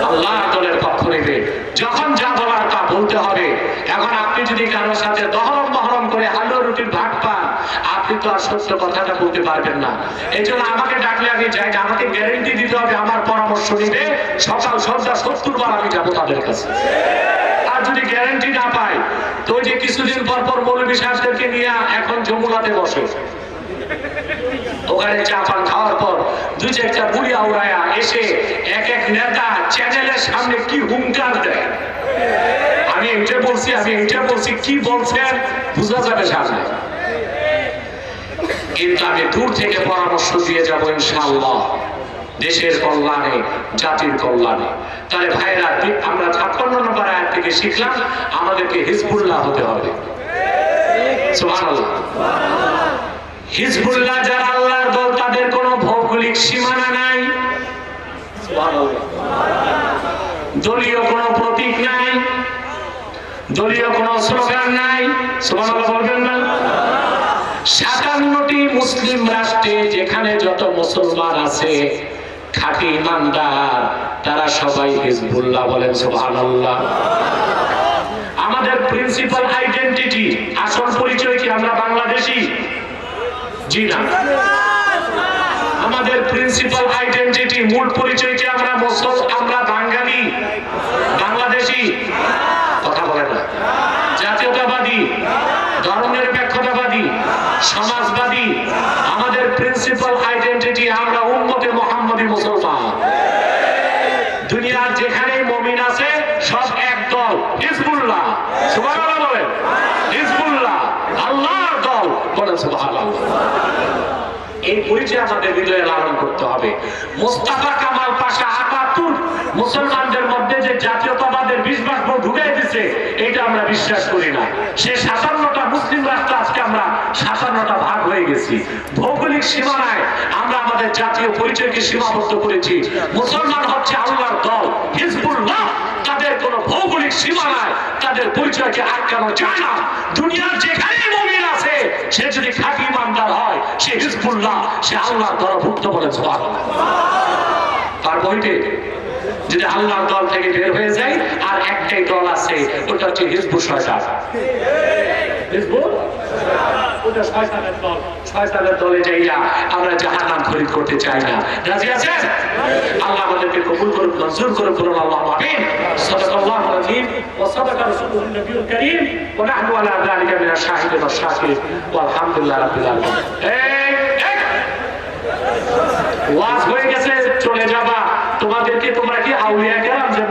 আল্লাহর দলের পক্ষ নিবে। যখন যা বলার তা বলতে হবে। এখন আপনি যদি কারোর সাথে দহরম মহরম করে হালুয়া রুটির ভাগ পান, আপনি তো আর সত্য কথাটা বলতে পারবেন না। এই জন্য আমাকে ডাকলে আমি যাই না, আমাকে গ্যারেন্টি দিতে হবে, আমার পরামর্শ নিবে, সকাল সন্ধ্যা 70 বার আমি যাবো তাদের কাছে। আর যদি গ্যারেন্টি না পাই, তো ওই যে কিছুদিন পর পর মৌলবী সাহেবদেরকে নিয়ে এখন যমুনাতে বসে, ওখানে চা পান খাওয়ার পর 2-4টা বুড়ি আউড়ায়া এসে এক এক নেতা চ্যানেলের সামনে কি হুঙ্কার দেয়। আমি এইটা বলছি, কি বলছেন বুঝা যাবে সামনে। কিন্তু আমি দূর থেকে পরামর্শ দিয়ে যাবো ইনশাআল্লাহ, দেশের কল্যাণে, জাতির কল্যাণে। তাহলে ভাইরা, আমরা 56 নম্বর আয়াত থেকে শিখলাম আমাদেরকে হিজবুল্লাহ হতে হবে। সুবহানাল্লাহ। হিজবুল্লাহ যারা আল্লাহর দল, তাদের কোনো ভৌগোলিক সীমানা নাই, দলীয় কোনো প্রতীক নাই, দলীয় কোনো স্লোগান নাই। সুবহানাল্লাহ বলবেন না? 57টি মুসলিম রাষ্ট্রে যেখানে যত মুসলমান আছে খাঁটি ইমানদার, তারা সবাই হিজবুল্লাহ বলেন। সুবহানাল্লাহ। আমাদের প্রিন্সিপাল আইডেন্টিটি, আসল পরিচয় কি? আমরা বাংলাদেশী? জি না। আমাদের প্রিন্সিপাল আইডেন্টিটি, মূল পরিচয় কি? আমরা আমরা বাঙালি, বাংলাদেশী। কথা বলে না। জাতীয়তাবাদী, ধর্মনিরপেক্ষতাবাদী, সমাজবাদী। আমাদের প্রিন্সিপাল আইডেন্টিটি, আমরা উম্মতে মুহাম্মদী মুসলমান। দুনিয়ার যেখানে মুমিন আছে সব এক দল, হিজবুল্লাহ। সুবহানাল্লাহ বলেন। হিজবুল্লাহ আল্লাহর দল বলেন। সুবহানাল্লাহ। এই পরিচয় আমাদের হৃদয়ে লালন করতে হবে। মোস্তাফা কামাল পাশা ৭৮ মুসলমানদের মধ্যে যে জাতীয়তাবাদের বিশ্বাস ঢুকাই দিছে, এটা আমরা বিশ্বাস করি না। সে ৫৭টা মুসলিম রাষ্ট্র, আজকে আমরা ৫৭টা ভাগ হয়ে গেছি। ভৌগোলিক সীমানায় আমরা আমাদের জাতীয় পরিচয়কে সীমাবদ্ধ করেছি। মুসলমান হচ্ছে আল্লাহর দল, হিজবুল্লাহ। তাদের কোন ভৌগোলিক সীমানায় তাদের পরিচয়কে আটকানো যায় না। দুনিয়ার যেখানে মুমিন আছে, সে যদি খাঁটি ইমানদার হয়, সে হিজবুল্লাহ, সে আল্লাহর দলভুক্ত বলে। সুবহানাল্লাহ। তার বইতে যদি আল্লাহর দল থেকে বের হয়ে যায়, আর একটাই দল আছে, ওটা হচ্ছে হিজবুল শয়তান। হিজবুল ওটা শয়তানের দল, শয়তানের দলে যাইয়া আমরা জাহান্নাম খরিদ করতে চাই না। রাজি আছেন? আল্লাহ আমাদেরকে কবুল করুন, মঞ্জুর করুন, বলুন আল্লাহুম্মা আমিন। সাদাকাল্লাহুল আযীম ওয়া সাদাকা রাসূলুহুন নবিয়্যুল কারীম ওয়া নাহনু আলা যালিকা মিনাশ শাহিদিন ওয়াশ শাকিরিন ওয়ালহামদুলিল্লাহি রাব্বিল আলামিন। ওয়াজ হয়ে গেছে, চলে যাবা।